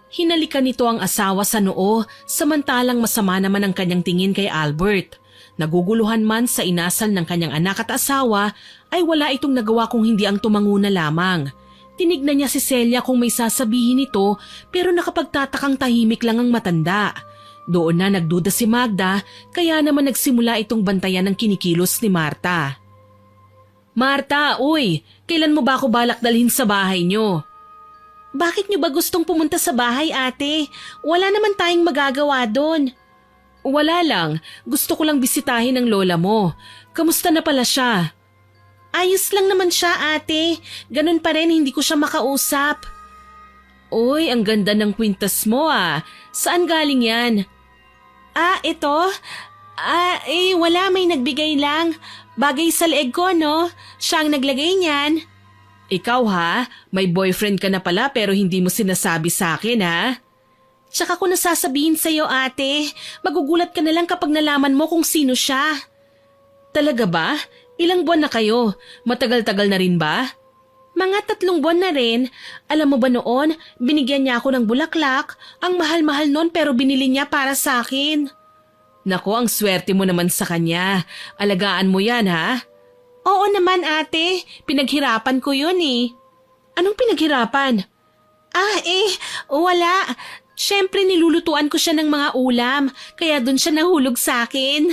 A: Hinalikan nito ang asawa sa noo samantalang masama naman ang kanyang tingin kay Albert. Naguguluhan man sa inasal ng kanyang anak at asawa ay wala itong nagawa kung hindi ang tumanguna lamang. Tinignan niya si Celia kung may sasabihin ito pero nakapagtatakang tahimik lang ang matanda. Doon na nagduda si Magda kaya naman nagsimula itong bantayan ng kinikilos ni Marta. Marta, uy, kailan mo ba ako balak dalhin sa bahay niyo?
C: Bakit niyo ba gustong pumunta sa bahay, ate? Wala naman tayong magagawa doon.
A: Wala lang, gusto ko lang bisitahin ang lola mo. Kamusta na pala siya?
C: Ayos lang naman siya, ate. Ganun pa rin, hindi ko siya makausap.
A: Uy, ang ganda ng kwintas mo ah. Saan galing yan?
C: Ito? Wala, may nagbigay lang. Bagay sa leeg ko, no? Siya ang naglagay niyan.
A: Ikaw ha? May boyfriend ka na pala pero hindi mo sinasabi sa akin ha?
C: Tsaka ko nasasabihin sa'yo, ate. Magugulat ka na lang kapag nalaman mo kung sino siya.
A: Talaga ba? Ilang buwan na kayo? Matagal-tagal na rin ba?
C: Mga 3 buwan na rin. Alam mo ba noon, binigyan niya ako ng bulaklak. Ang mahal-mahal noon pero binili niya para sa akin.
A: Nako, ang swerte mo naman sa kanya. Alagaan mo yan ha?
C: Oo naman, ate. Pinaghirapan ko yun eh.
A: Anong pinaghirapan?
C: Wala. Siyempre nilulutuan ko siya ng mga ulam, kaya dun siya nahulog sa akin.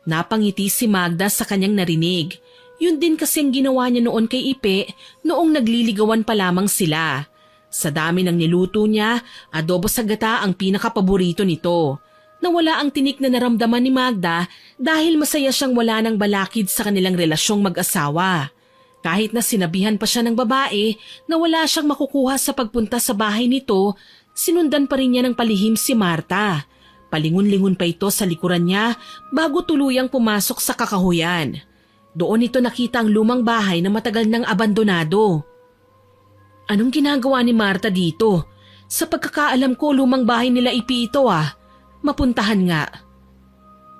A: Napangiti si Magda sa kanyang narinig. Yun din kasi ang ginawa niya noon kay Ipe noong nagliligawan pa lamang sila. Sa dami ng niluto niya, adobo sa gata ang pinakapaborito nito. Nawala ang tinik na naramdaman ni Magda dahil masaya siyang wala ng balakid sa kanilang relasyong mag-asawa. Kahit na sinabihan pa siya ng babae na wala siyang makukuha sa pagpunta sa bahay nito, sinundan pa rin niya ng palihim si Marta. Palingon-lingon pa ito sa likuran niya bago tuluyang pumasok sa kakahuyan. Doon ito nakita ang lumang bahay na matagal nang abandonado. Anong ginagawa ni Marta dito? Sa pagkakaalam ko, lumang bahay nila Ipi ito Mapuntahan nga.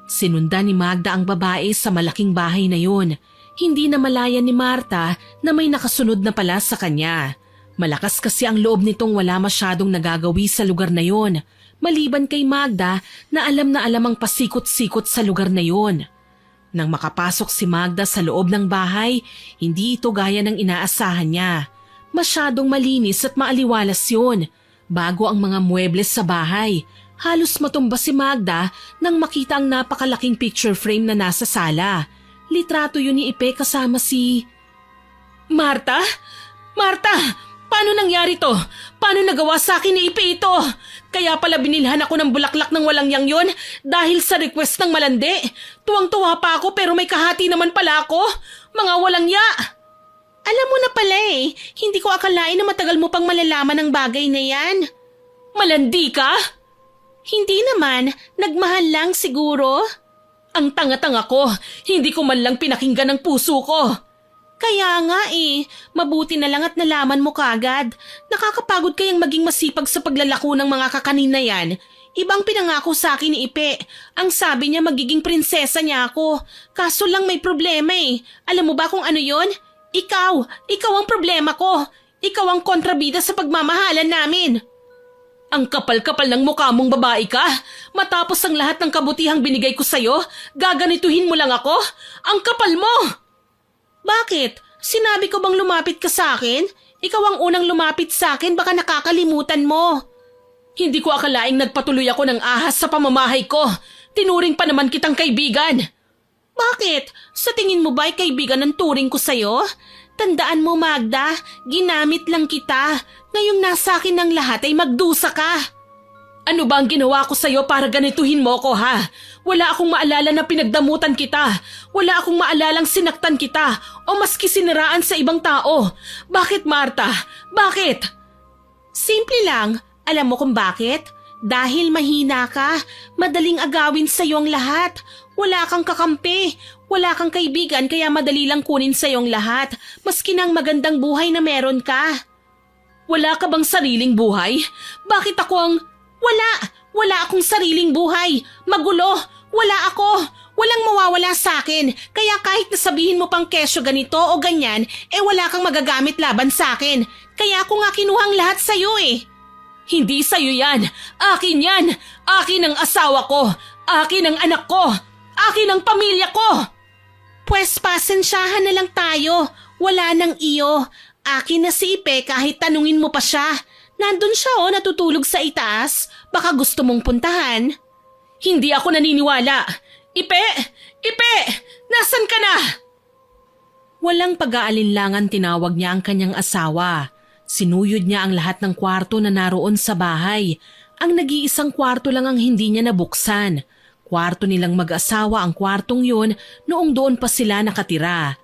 A: Sinundan ni Magda ang babae sa malaking bahay na yun. Hindi na malayan ni Marta na may nakasunod na pala sa kanya. Malakas kasi ang loob nitong wala masyadong nagagawi sa lugar na yon, maliban kay Magda na alam ang pasikot-sikot sa lugar na yon. Nang makapasok si Magda sa loob ng bahay, hindi ito gaya ng inaasahan niya. Masyadong malinis at maaliwalas yun. Bago ang mga muebles sa bahay, halos matumba si Magda nang makita ang napakalaking picture frame na nasa sala. Litrato yun ni Ipe kasama si... Marta? Marta! Paano nangyari to? Paano nagawa sa akin ni Ipe ito? Kaya pala binilhan ako ng bulaklak ng walang yang yon dahil sa request ng malandi. Tuwang-tuwa pa ako pero may kahati naman pala ako. Mga walang ya! Alam mo na pala hindi ko akalain na matagal mo pang malalaman ang bagay na yan. Malandi ka? Hindi naman, nagmahal lang siguro. Ang tanga-tanga ko, hindi ko man lang pinakinggan ang puso ko. Kaya nga mabuti na lang at nalaman mo kagad. Nakakapagod kayang maging masipag sa paglalako ng mga kakanin na yan. Ibang pinangako sa akin ni Ipe. Ang sabi niya magiging prinsesa niya ako. Kaso lang may problema Alam mo ba kung ano yon? Ikaw ang problema ko. Ikaw ang kontrabida sa pagmamahalan namin. Ang kapal-kapal ng mukha mong babae ka. Matapos ang lahat ng kabutihang binigay ko sa'yo, gaganituhin mo lang ako? Ang kapal mo! Bakit? Sinabi ko bang lumapit ka sa akin? Ikaw ang unang lumapit sa akin, baka nakakalimutan mo. Hindi ko akalaing nagpatuloy ako ng ahas sa pamamahay ko. Tinuring pa naman kitang kaibigan. Bakit? Sa tingin mo ba'y kaibigan ang turing ko sa'yo? Tandaan mo Magda, ginamit lang kita. Ngayong nasa akin ng lahat ay magdusa ka. Ano ba ang ginawa ko sa'yo para ganituhin mo ko ha? Wala akong maalala na pinagdamutan kita. Wala akong maalalang sinaktan kita o maski siniraan sa ibang tao. Bakit Marta? Bakit? Simple lang. Alam mo kung bakit? Dahil mahina ka. Madaling agawin sa'yo ang lahat. Wala kang kakampi. Wala kang kaibigan kaya madali lang kunin sa'yo ang lahat. Maski ng magandang buhay na meron ka. Wala ka bang sariling buhay? Bakit ako ang... Wala akong sariling buhay. Magulo. Wala ako. Walang mawawala sa akin. Kaya kahit nasabihin mo pang kesyo ganito o ganyan, wala kang magagamit laban sa akin. Kaya ako nga kinuhang lahat sa'yo Hindi sa'yo yan. Akin yan. Akin ang asawa ko. Akin ang anak ko. Akin ang pamilya ko. Pwes pasensyahan na lang tayo. Wala nang iyo. Akin na si Ipe kahit tanungin mo pa siya. Nandun siya natutulog sa itaas. Baka gusto mong puntahan. Hindi ako naniniwala. Ipe! Ipe! Nasaan ka na? Walang pag-aalinlangan tinawag niya ang kanyang asawa. Sinuyod niya ang lahat ng kwarto na naroon sa bahay. Ang nag-iisang kwarto lang ang hindi niya nabuksan. Kwarto nilang mag-asawa ang kwartong yun noong doon pa sila nakatira.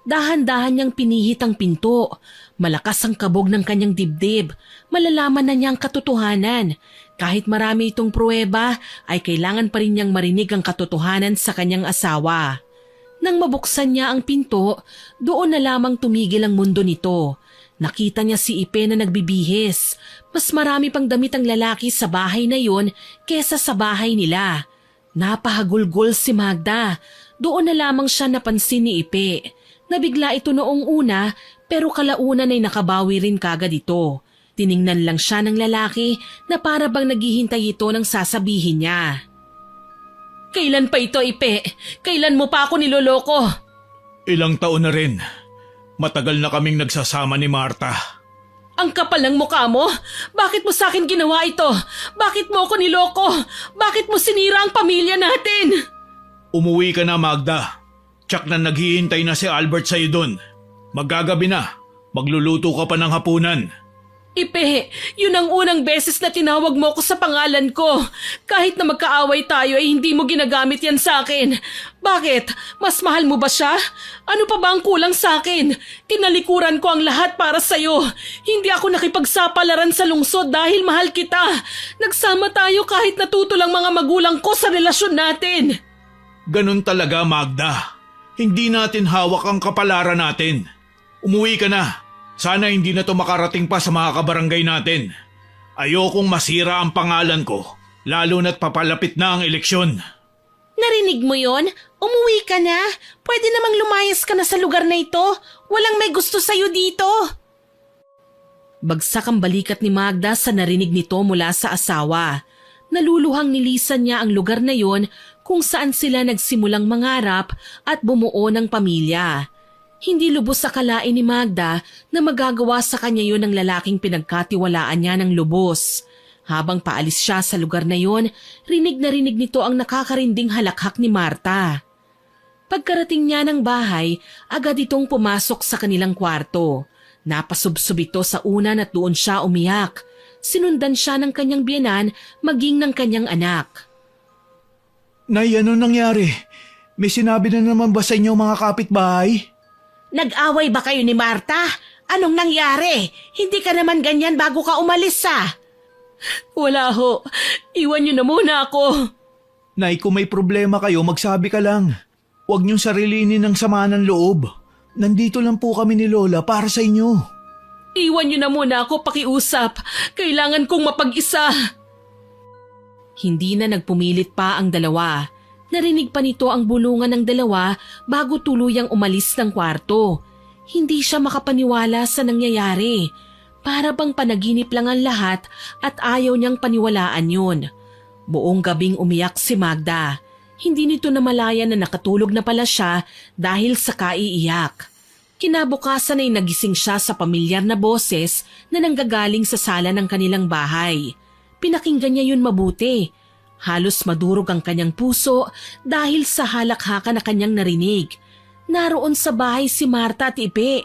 A: Dahan-dahan niyang pinihit ang pinto. Malakas ang kabog ng kanyang dibdib. Malalaman na niya ang katotohanan. Kahit marami itong pruweba, ay kailangan pa rin niyang marinig ang katotohanan sa kanyang asawa. Nang mabuksan niya ang pinto, doon na lamang tumigil ang mundo nito. Nakita niya si Ipe na nagbibihis. Mas marami pang damit ang lalaki sa bahay na yun kesa sa bahay nila. Napahagulgol si Magda. Doon na lamang siya napansin ni Ipe. Nabigla ito noong una pero kalaunan ay nakabawi rin kagad ito. Tiningnan lang siya ng lalaki na para bang naghihintay ito ng sasabihin niya. Kailan pa ito, Ipe? Kailan mo pa ako niloloko?
B: Ilang taon na rin. Matagal na kaming nagsasama ni Marta.
A: Ang kapal ng mukha mo? Bakit mo sa akin ginawa ito? Bakit mo ako niloko? Bakit mo sinira ang pamilya natin?
B: Umuwi ka na, Magda. Tsak na naghihintay na si Albert sa'yo doon. Maggagabi na. Magluluto ka pa ng hapunan.
A: Ipe, yun ang unang beses na tinawag mo ako sa pangalan ko. Kahit na magkaaway tayo ay hindi mo ginagamit yan sa akin. Bakit? Mas mahal mo ba siya? Ano pa ba ang kulang sa akin? Tinalikuran ko ang lahat para sa'yo. Hindi ako nakipagsapalaran sa lungsod dahil mahal kita. Nagsama tayo kahit natuto lang mga magulang ko sa relasyon natin.
B: Ganun talaga, Magda. Hindi natin hawak ang kapalaran natin. Umuwi ka na. Sana hindi na to makarating pa sa mga kabarangay natin. Ayokong masira ang pangalan ko, lalo na't papalapit na ang eleksyon.
C: Narinig mo yon? Umuwi ka na. Pwede namang lumayas ka na sa lugar na ito. Walang may gusto sa'yo dito.
A: Bagsak ang balikat ni Magda sa narinig nito mula sa asawa. Naluluhang nilisan niya ang lugar na yon kung saan sila nagsimulang mangarap at bumuo ng pamilya. Hindi lubos akalain ni Magda na magagawa sa kanya yon ng lalaking pinagkatiwalaan niya ng lubos. Habang paalis siya sa lugar na yon, rinig na rinig nito ang nakakarinding halakhak ni Marta. Pagkarating niya ng bahay, agad itong pumasok sa kanilang kwarto. Napasubsob ito sa unan at doon siya umiyak. Sinundan siya ng kanyang biyenan maging ng kanyang anak.
B: Nay, ano nangyari? May sinabi na naman ba sa inyo mga kapitbahay?
C: Nag-away ba kayo ni Marta? Anong nangyari? Hindi ka naman ganyan bago ka umalis
A: Wala ho. Iwan niyo na muna ako.
B: Nay, kung may problema kayo, magsabi ka lang. Huwag niyong sarilinin ng sama ng loob. Nandito lang po kami ni Lola para sa inyo.
A: Iwan niyo na muna ako pakiusap. Kailangan kong mapag-isa. Hindi na nagpumilit pa ang dalawa. Narinig pa nito ang bulungan ng dalawa bago tuluyang umalis ng kwarto. Hindi siya makapaniwala sa nangyayari. Para bang panaginip lang ang lahat at ayaw niyang paniwalaan yun. Buong gabing umiyak si Magda. Hindi nito namalayan na nakatulog na pala siya dahil sa kaiiyak. Kinabukasan ay nagising siya sa pamilyar na boses na nanggagaling sa sala ng kanilang bahay. Pinakinggan niya yun mabuti. Halos madurog ang kanyang puso dahil sa halakhakan na kanyang narinig. Naroon sa bahay si Marta at Ipe.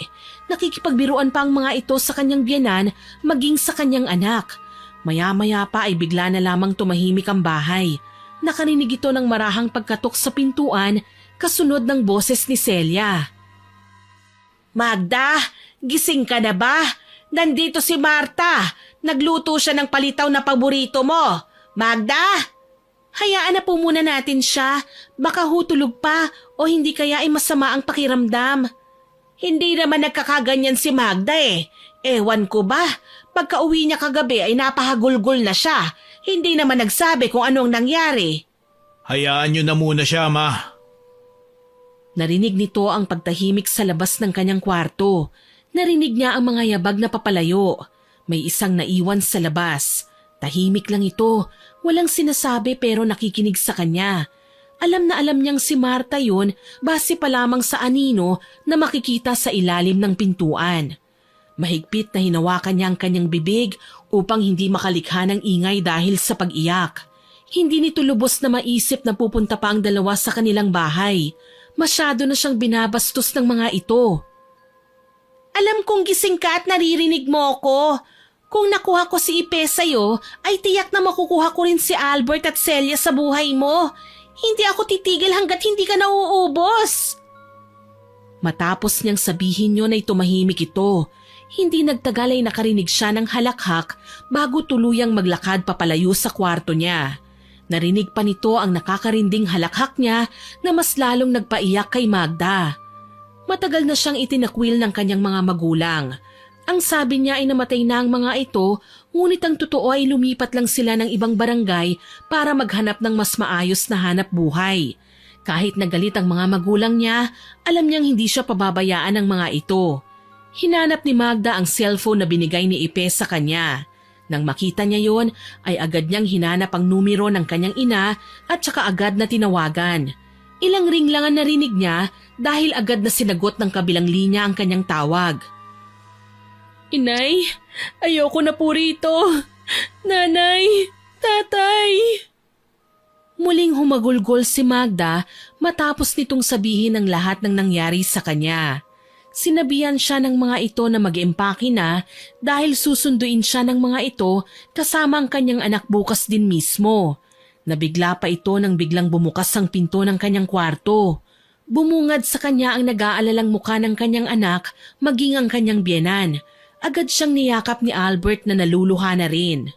A: Nakikipagbiruan pa ang mga ito sa kanyang biyenan maging sa kanyang anak. Maya-maya pa ay bigla na lamang tumahimik ang bahay. Nakarinig ito ng marahang pagkatok sa pintuan kasunod ng boses ni Celia.
C: Magda, gising ka na ba? Nandito si Marta. Nagluto siya ng palitaw na paborito mo. Magda! Hayaan na po muna natin siya. Baka hutulog pa o hindi kaya ay masama ang pakiramdam. Hindi naman nagkakaganyan si Magda Ewan ko ba? Pagka-uwi niya kagabi ay napahagulgol na siya. Hindi naman nagsabi kung anong nangyari.
B: Hayaan niyo na muna siya, Ma.
A: Narinig nito ang pagtahimik sa labas ng kanyang kwarto. Narinig niya ang mga yabag na papalayo. May isang naiwan sa labas. Tahimik lang ito. Walang sinasabi pero nakikinig sa kanya. Alam na alam niyang si Marta yun base pa lamang sa anino na makikita sa ilalim ng pintuan. Mahigpit na hinawakan niya ang kanyang bibig upang hindi makalikha ng ingay dahil sa pag-iyak. Hindi nito lubos na maisip na pupunta pa ang dalawa sa kanilang bahay. Masyado na siyang binabastos ng mga ito.
C: Alam kong gising ka at naririnig mo ako. Kung nakuha ko si Ipe sa'yo, ay tiyak na makukuha ko rin si Albert at Celia sa buhay mo. Hindi ako titigil hanggat hindi ka nauubos.
A: Matapos niyang sabihin yun ay tumahimik ito. Hindi nagtagal ay nakarinig siya ng halakhak bago tuluyang maglakad papalayo sa kwarto niya. Narinig pa nito ang nakakarinding halakhak niya na mas lalong nagpaiyak kay Magda. Matagal na siyang itinakwil ng kanyang mga magulang. Ang sabi niya ay namatay na ang mga ito, ngunit ang totoo ay lumipat lang sila ng ibang barangay para maghanap ng mas maayos na hanap buhay. Kahit nagalit ang mga magulang niya, alam niyang hindi siya pababayaan ng mga ito. Hinanap ni Magda ang cellphone na binigay ni Ipe sa kanya. Nang makita niya yon, ay agad niyang hinanap ang numero ng kanyang ina at saka agad na tinawagan. Ilang ring lang ang narinig niya dahil agad na sinagot ng kabilang linya ang kanyang tawag. Inay, ayoko na po rito. Nanay, tatay. Muling humagulgol si Magda matapos nitong sabihin ang lahat ng nangyari sa kanya. Sinabihan siya ng mga ito na mag-empake na dahil susunduin siya ng mga ito kasama ang kanyang anak bukas din mismo. Nabigla pa ito nang biglang bumukas ang pinto ng kanyang kwarto. Bumungad sa kanya ang nag-aalalang mukha ng kanyang anak maging ang kanyang biyenan. Agad siyang niyakap ni Albert na naluluha na rin.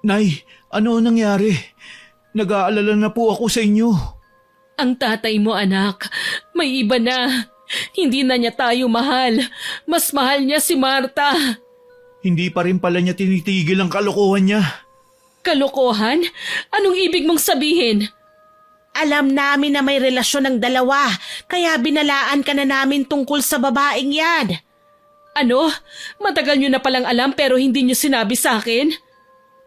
B: Nay, ano nangyari? Nag-aalala na po ako sa inyo.
A: Ang tatay mo anak, may iba na. Hindi na niya tayo mahal. Mas mahal niya si Marta.
B: Hindi pa rin pala niya tinitigil ang kalokohan niya.
A: Kalokohan? Anong ibig mong sabihin?
C: Alam namin na may relasyon ng dalawa, kaya binalaan ka na namin tungkol sa babaeng yan.
A: Ano? Matagal niyo na palang alam pero hindi niyo sinabi sa akin?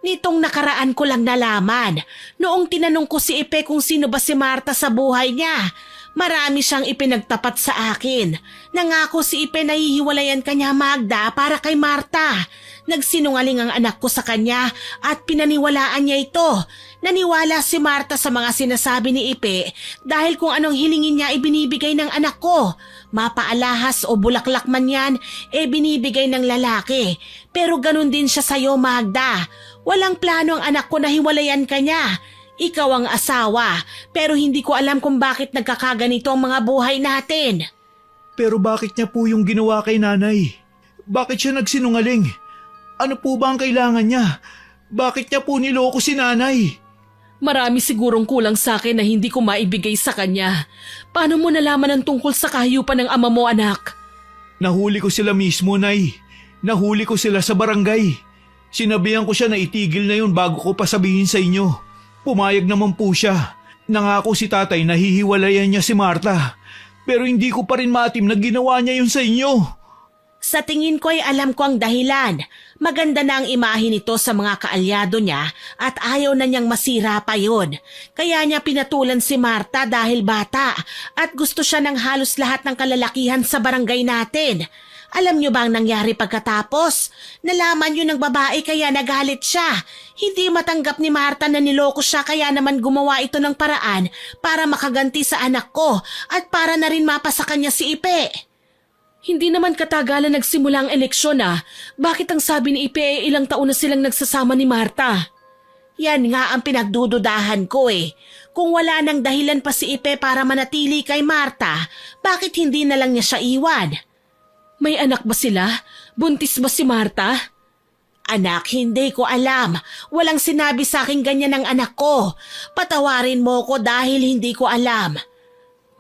C: Nitong nakaraan ko lang nalaman, noong tinanong ko si Ipe kung sino ba si Marta sa buhay niya. Marami siyang ipinagtapat sa akin. Nangako si Ipe na hihiwalayan kanya Magda para kay Marta. Nagsinungaling ang anak ko sa kanya at pinaniwalaan niya ito. Naniwala si Marta sa mga sinasabi ni Ipe dahil kung anong hilingin niya ibinibigay ng anak ko. Mapaalahas o bulaklak man yan, binibigay ng lalaki. Pero ganun din siya sa'yo Magda. Walang plano ang anak ko na hiwalayan kanya. Ikaw ang asawa, pero hindi ko alam kung bakit nagkakaganito ang mga buhay natin.
B: Pero bakit niya po yung ginawa kay nanay? Bakit siya nagsinungaling? Ano po ba ang kailangan niya? Bakit niya po niloko si nanay?
A: Marami sigurong kulang sa akin na hindi ko maibigay sa kanya. Paano mo nalaman ang tungkol sa kahayupan ng ama mo anak?
B: Nahuli ko sila mismo, Nay. Nahuli ko sila sa barangay. Sinabihan ko siya na itigil na yun bago ko pa sabihin sa inyo. Pumayag naman po siya. Nangako si tatay na hihiwalayan niya si Marta. Pero hindi ko pa rin maatim na ginawa niya yun sa inyo.
C: Sa tingin ko ay alam ko ang dahilan. Maganda na ang imahe nito sa mga kaalyado niya at ayaw na niyang masira pa yun. Kaya niya pinatulan si Marta dahil bata at gusto siya ng halos lahat ng kalalakihan sa barangay natin. Alam niyo ba ang nangyari pagkatapos? Nalaman yun ng babae kaya nagalit siya. Hindi matanggap ni Marta na niloko siya kaya naman gumawa ito ng paraan para makaganti sa anak ko at para na rin mapasa kanya si Ipe.
A: Hindi naman katagalan nagsimula ang eleksyon Bakit ang sabi ni Ipe ilang taon na silang nagsasama ni Marta?
C: Yan nga ang pinagdududahan ko Kung wala nang dahilan pa si Ipe para manatili kay Marta, bakit hindi na lang niya siya iwan?
A: May anak ba sila? Buntis ba si Marta?
C: Anak, hindi ko alam. Walang sinabi sa akin ganyan ng anak ko. Patawarin mo ko dahil hindi ko alam.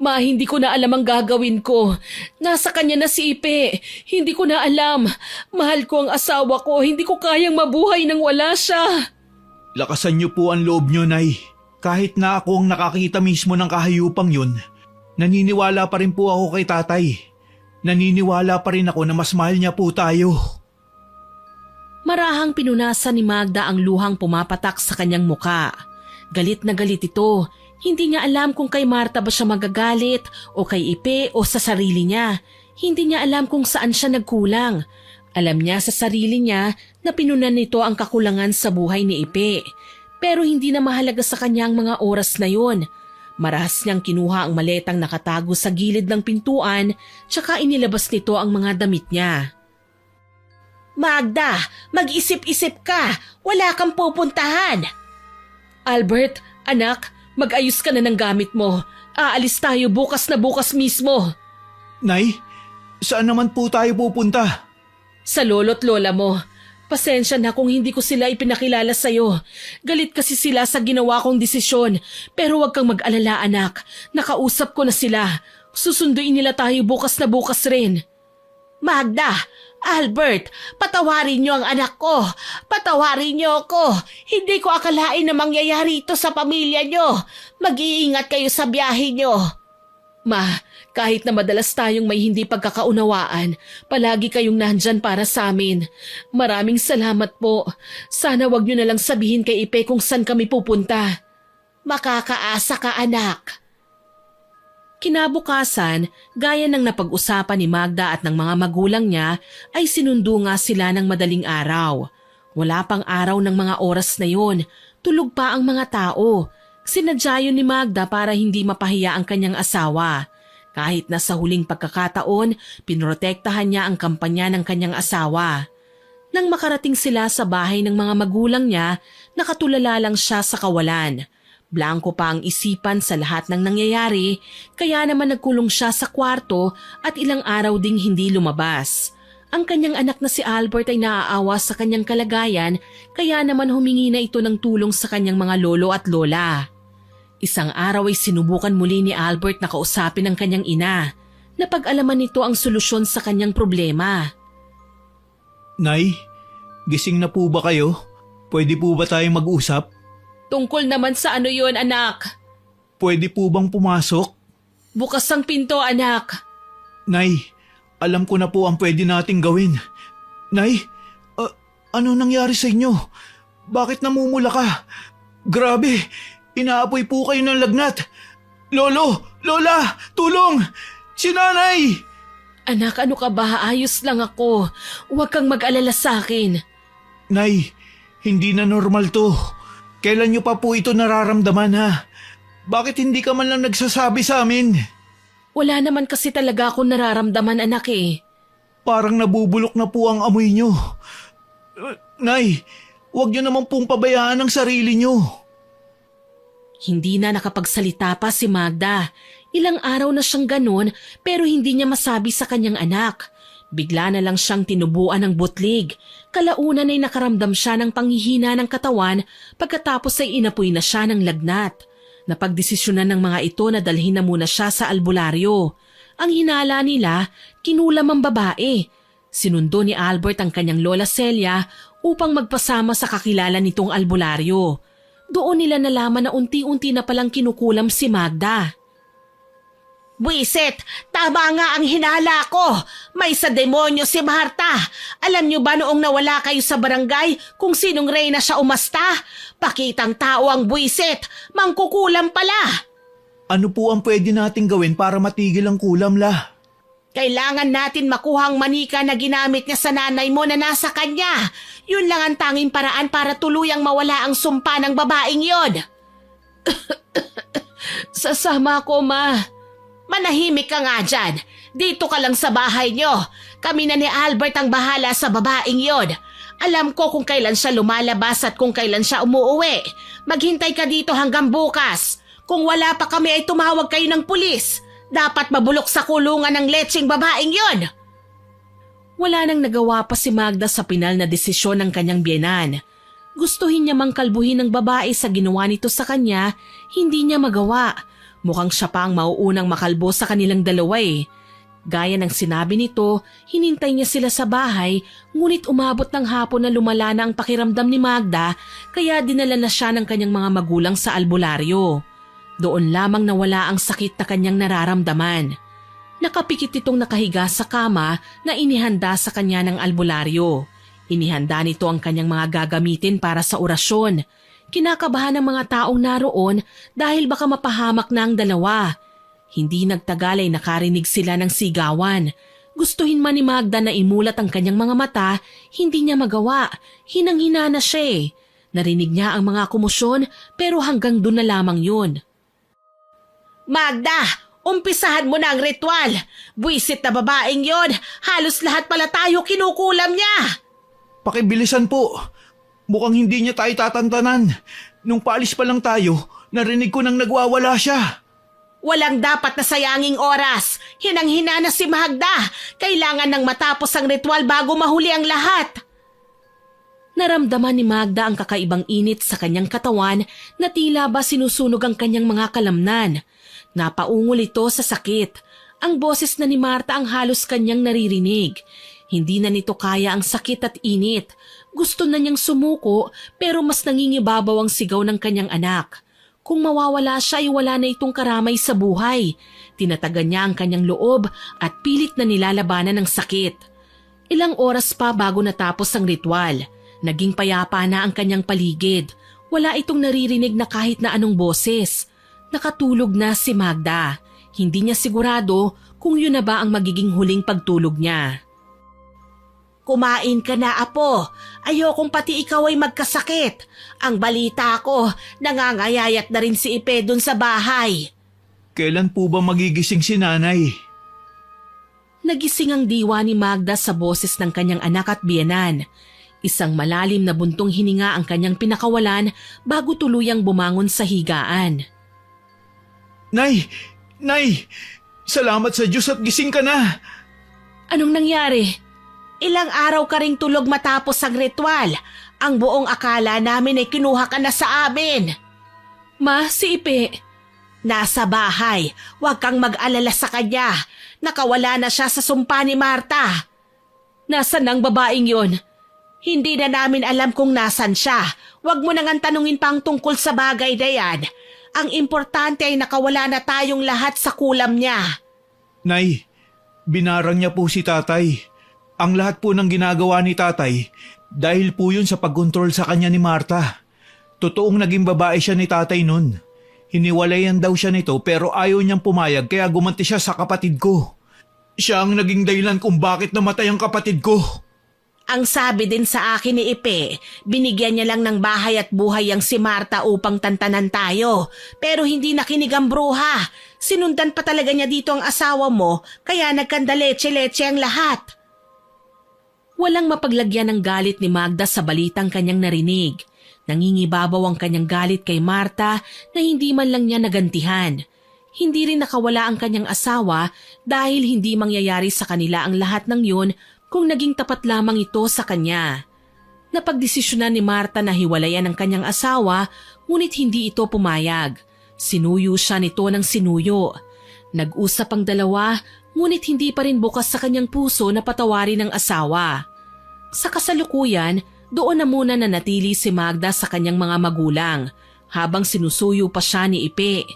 A: Ma, hindi ko na alam ang gagawin ko. Nasa kanya na si Ipe. Hindi ko na alam. Mahal ko ang asawa ko. Hindi ko kayang mabuhay nang wala siya.
B: Lakasan niyo po ang loob niyo, Nay. Kahit na ako ang nakakita mismo ng kahayupang yun, naniniwala pa rin po ako kay tatay. Naniniwala pa rin ako na mas mahal niya po tayo.
A: Marahang pinunasan ni Magda ang luhang pumapatak sa kanyang muka. Galit na galit ito. Hindi niya alam kung kay Marta ba siya magagalit o kay Ipe o sa sarili niya. Hindi niya alam kung saan siya nagkulang. Alam niya sa sarili niya na pinunan nito ang kakulangan sa buhay ni Ipe. Pero hindi na mahalaga sa kanya ang mga oras na yon. Marahas niyang kinuha ang maletang nakatago sa gilid ng pintuan tsaka inilabas nito ang mga damit niya.
C: Magda, mag-isip-isip ka. Wala kang pupuntahan.
A: Albert, anak, mag-ayos ka na ng gamit mo. Aalis tayo bukas na bukas mismo.
B: Nay, saan naman po tayo pupunta?
A: Sa lolo't lola mo. Pasensya na kung hindi ko sila ipinakilala sa'yo. Galit kasi sila sa ginawa kong desisyon. Pero huwag kang mag-alala anak. Nakausap ko na sila. Susunduin nila tayo bukas na bukas rin.
C: Magda, Albert, patawarin niyo ang anak ko. Patawarin niyo ako. Hindi ko akalain na mangyayari ito sa pamilya niyo. Mag-iingat kayo sa biyahe niyo.
A: Ma, kahit na madalas tayong may hindi pagkakaunawaan, palagi kayong nandyan para sa amin. Maraming salamat po. Sana wag niyo na lang sabihin kay Ipe kung saan kami pupunta.
C: Makakaasa ka anak.
A: Kinabukasan, gaya ng napag-usapan ni Magda at ng mga magulang niya, ay sinundo nga sila ng madaling araw. Wala pang araw ng mga oras na yon, tulog pa ang mga tao. Sinadya yun ni Magda para hindi mapahiya ang kanyang asawa.
C: Kahit na sa huling pagkakataon, pinrotektahan niya ang kampanya ng kanyang asawa. Nang makarating sila sa bahay ng mga magulang niya, nakatulala lang siya sa kawalan. Blanko pa ang isipan sa lahat ng nangyayari, kaya naman nagkulong siya sa kwarto at ilang araw ding hindi lumabas. Ang kanyang anak na si Albert ay naaawa sa kanyang kalagayan, kaya naman humingi na ito ng tulong sa kanyang mga lolo at lola. Isang araw ay sinubukan muli ni Albert na kausapin ang kanyang ina. Napag-alaman nito ang solusyon sa kanyang problema.
B: Nay, gising na po ba kayo? Pwede po ba tayong mag-usap?
A: Tungkol naman sa ano yon, anak?
B: Pwede po bang pumasok?
A: Bukas ang pinto, anak.
B: Nay, alam ko na po ang pwede nating gawin. Nay, ano nangyari sa inyo? Bakit namumula ka? Grabe, inaapoy po kayo ng lagnat. Lolo, lola, tulong! Si nanay!
A: Anak, ano ka ba? Ayos lang ako. Huwag kang mag-alala sa akin.
B: Nay, hindi na normal to. Kailan niyo pa po ito nararamdaman ha? Bakit hindi ka man lang nagsasabi sa amin?
A: Wala naman kasi talaga akong nararamdaman, anak eh.
B: Parang nabubulok na po ang amoy niyo. Nay, huwag niyo naman pong pabayaan ang sarili niyo.
A: Hindi na nakapagsalita pa si Magda. Ilang araw na siyang ganun pero hindi niya masabi sa kanyang anak. Bigla na lang siyang tinubuan ng butlig. Kalaunan ay nakaramdam siya ng panghihina ng katawan pagkatapos ay inapoy na siya ng lagnat. Napagdesisyonan ng mga ito na dalhin na muna siya sa albularyo. Ang hinala nila, kinulam ang babae. Sinundo ni Albert ang kanyang lola Celia upang magpasama sa kakilala nitong albularyo. Doon nila nalaman na unti-unti na palang kinukulam si Magda.
C: Buisit, tama nga ang hinala ko. May sa demonyo si Marta. Alam niyo ba noong nawala kayo sa barangay kung sinong reyna siya umasta? Pakitang tao ang buisit, mangkukulam pala.
B: Ano po ang pwede nating gawin para matigil ang kulam la?
C: Kailangan natin makuha ang manika na ginamit niya sa nanay mo na nasa kanya. Yun lang ang tanging paraan para tuluyang mawala ang sumpa ng babaeng yon.
A: Sasama ko, ma.
C: Manahimik ka nga dyan. Dito ka lang sa bahay niyo. Kami na ni Albert ang bahala sa babaeng yon. Alam ko kung kailan siya lumalabas at kung kailan siya umuuwi. Maghintay ka dito hanggang bukas. Kung wala pa kami ay tumawag kayo ng pulis. Dapat mabulok sa kulungan ng letseng babaeng yon.
A: Wala nang nagawa pa si Magda sa pinal na desisyon ng kanyang biyenan. Gustuhin niya mang kalbuhin ng babae sa ginawa nito sa kanya, hindi niya magawa. Mukhang siya pa ang mauunang makalbo sa kanilang dalawa eh. Gaya ng sinabi nito, hinintay niya sila sa bahay, ngunit umabot ng hapon na lumala na ang pakiramdam ni Magda, kaya dinala na siya ng kanyang mga magulang sa albularyo. Doon lamang nawala ang sakit na kanyang nararamdaman. Nakapikit itong nakahiga sa kama na inihanda sa kanya ng albularyo. Inihanda nito ang kanyang mga gagamitin para sa orasyon. Kinakabahan ng mga taong naroon dahil baka mapahamak na ang dalawa. Hindi nagtagal ay nakarinig sila ng sigawan. Gustuhin man ni Magda na imulat ang kanyang mga mata, hindi niya magawa. Hinang-hina na siya eh. Narinig niya ang mga kumusyon pero hanggang doon na lamang yun.
C: Magda, umpisahan mo na ang ritual. Buisit na babaeng yon. Halos lahat pala tayo kinukulam niya.
B: Pakibilisan po. Mukhang hindi niya tayo tatantanan. Nung paalis pa lang tayo, narinig ko nang nagwawala siya.
C: Walang dapat na sayanging oras. Hinang-hina na si Magda. Kailangan nang matapos ang ritual bago mahuli ang lahat.
A: Naramdaman ni Magda ang kakaibang init sa kanyang katawan na tila ba sinusunog ang kanyang mga kalamnan. Napaungol ito sa sakit. Ang boses na ni Marta ang halos kanyang naririnig. Hindi na nito kaya ang sakit at init. Gusto na niyang sumuko pero mas nangingibabaw ang sigaw ng kanyang anak. Kung mawawala siya ay wala na itong karamay sa buhay. Tinatagan niya ang kanyang loob at pilit na nilalabanan ng sakit. Ilang oras pa bago natapos ang ritual. Naging payapa na ang kanyang paligid. Wala itong naririnig na kahit na anong boses. Nakatulog na si Magda. Hindi niya sigurado kung yun na ba ang magiging huling pagtulog niya.
C: Kumain ka na, apo. Ayokong pati ikaw ay magkasakit. Ang balita ko, nangangayayat na rin si Ipe dun sa bahay.
B: Kailan po ba magigising si nanay?
C: Nagising ang diwa ni Magda sa boses ng kanyang anak at biyenan. Isang malalim na buntong hininga ang kanyang pinakawalan bago tuluyang bumangon sa higaan.
B: Nay! Nay! Salamat sa Diyos at gising ka na!
C: Anong nangyari? Ilang araw ka ring tulog matapos ang ritual. Ang buong akala namin ay kinuha ka na sa amin.
A: Ma, si Ipe.
C: Nasa bahay. Huwag kang mag-alala sa kanya. Nakawala na siya sa sumpa ni Marta.
A: Nasaan ang babaeng yon?
C: Hindi na namin alam kung nasan siya. Huwag mo nang tanungin pang tungkol sa bagay na yan. Ang importante ay nakawala na tayong lahat sa kulam niya.
B: Nay, binarang niya po si tatay. Ang lahat po ng ginagawa ni tatay dahil po yun sa pagkontrol sa kanya ni Marta. Totoong naging babae siya ni tatay nun. Hiniwalayan daw siya nito pero ayaw niyang pumayag kaya gumanti siya sa kapatid ko. Siya ang naging dahilan kung bakit namatay ang kapatid ko.
C: Ang sabi din sa akin ni Ipe, binigyan niya lang ng bahay at buhay ang si Marta upang tantanan tayo. Pero hindi nakinig ang bruha. Sinundan pa talaga niya dito ang asawa mo, kaya nagkandaleche-leche ang lahat.
A: Walang mapaglagyan ng galit ni Magda sa balitang kanyang narinig. Nangingibabaw ang kanyang galit kay Marta na hindi man lang niya nagantihan. Hindi rin nakawala ang kanyang asawa dahil hindi mangyayari sa kanila ang lahat ng yun kung naging tapat lamang ito sa kanya. Napagdesisyonan ni Marta na hiwalayan ang kanyang asawa ngunit hindi ito pumayag. Sinuyo siya nito ng sinuyo. Nag-usap ang dalawa ngunit hindi pa rin bukas sa kanyang puso na patawarin ang asawa. Sa kasalukuyan, doon na muna nanatili si Magda sa kanyang mga magulang habang sinusuyo pa siya ni Ipe.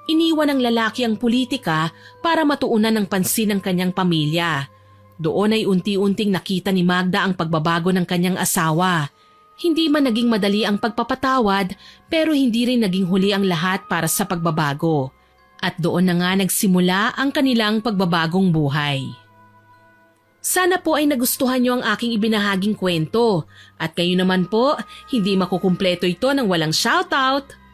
A: Iniwan ng lalaki ang politika para matuunan ng pansin ng kanyang pamilya. Doon ay unti-unting nakita ni Magda ang pagbabago ng kanyang asawa. Hindi man naging madali ang pagpapatawad pero hindi rin naging huli ang lahat para sa pagbabago. At doon na nga nagsimula ang kanilang pagbabagong buhay. Sana po ay nagustuhan niyo ang aking ibinahaging kwento. At kayo naman po, hindi makukumpleto ito ng walang shoutout.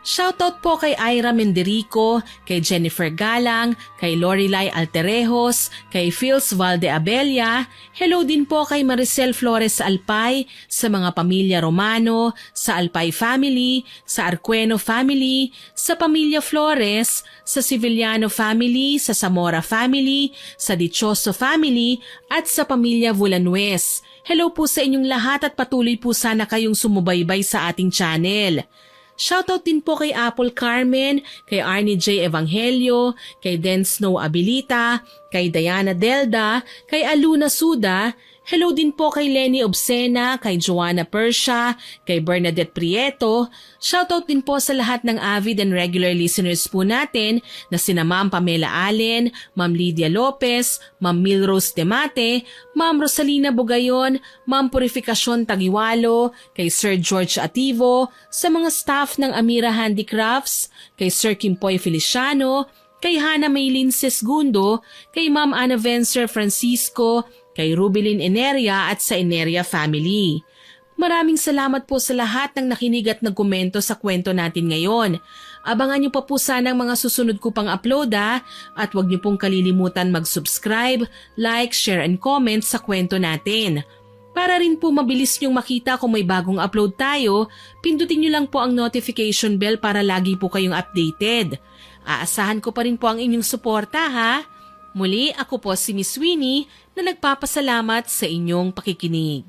A: Shoutout po kay Ira Menderico, kay Jennifer Galang, kay Lorelai Alterejos, kay Phils Valdeabella, hello din po kay Maricel Flores Alpay, sa mga pamilya Romano, sa Alpay family, sa Arqueno family, sa pamilya Flores, sa Civiliano family, sa Zamora family, sa Dichoso family, at sa pamilya Vulanuez. Hello po sa inyong lahat at patuloy po sana kayong sumubaybay sa ating channel. Shoutout din po kay Apple Carmen, kay Arnie J. Evangelio, kay Den Snow Abilita, kay Diana Delda, kay Aluna Suda, hello din po kay Lenny Obsena, kay Joanna Persia, kay Bernadette Prieto. Shoutout din po sa lahat ng avid and regular listeners po natin na sina Ma'am Pamela Allen, Ma'am Lydia Lopez, Ma'am Milrose Demate, Ma'am Rosalina Bugayon, Ma'am Purificacion Tagiwalo, kay Sir George Ativo, sa mga staff ng Amira Handicrafts, kay Sir Kimpoy Feliciano, kay Hana Maylin Sesgundo, kay Ma'am Ana Vencer Francisco, kay Rubilin Eneria at sa Eneria family. Maraming salamat po sa lahat ng nakinig at nagkomento sa kwento natin ngayon. Abangan niyo pa po sana ang mga susunod ko pang upload at huwag niyo pong kalilimutan mag-subscribe, like, share and comment sa kwento natin. Para rin po mabilis niyong makita kung may bagong upload tayo, pindutin niyo lang po ang notification bell para lagi po kayong updated. Aasahan ko pa rin po ang inyong suporta ha. Muli ako po si Miss Winnie na nagpapasalamat sa inyong pakikinig.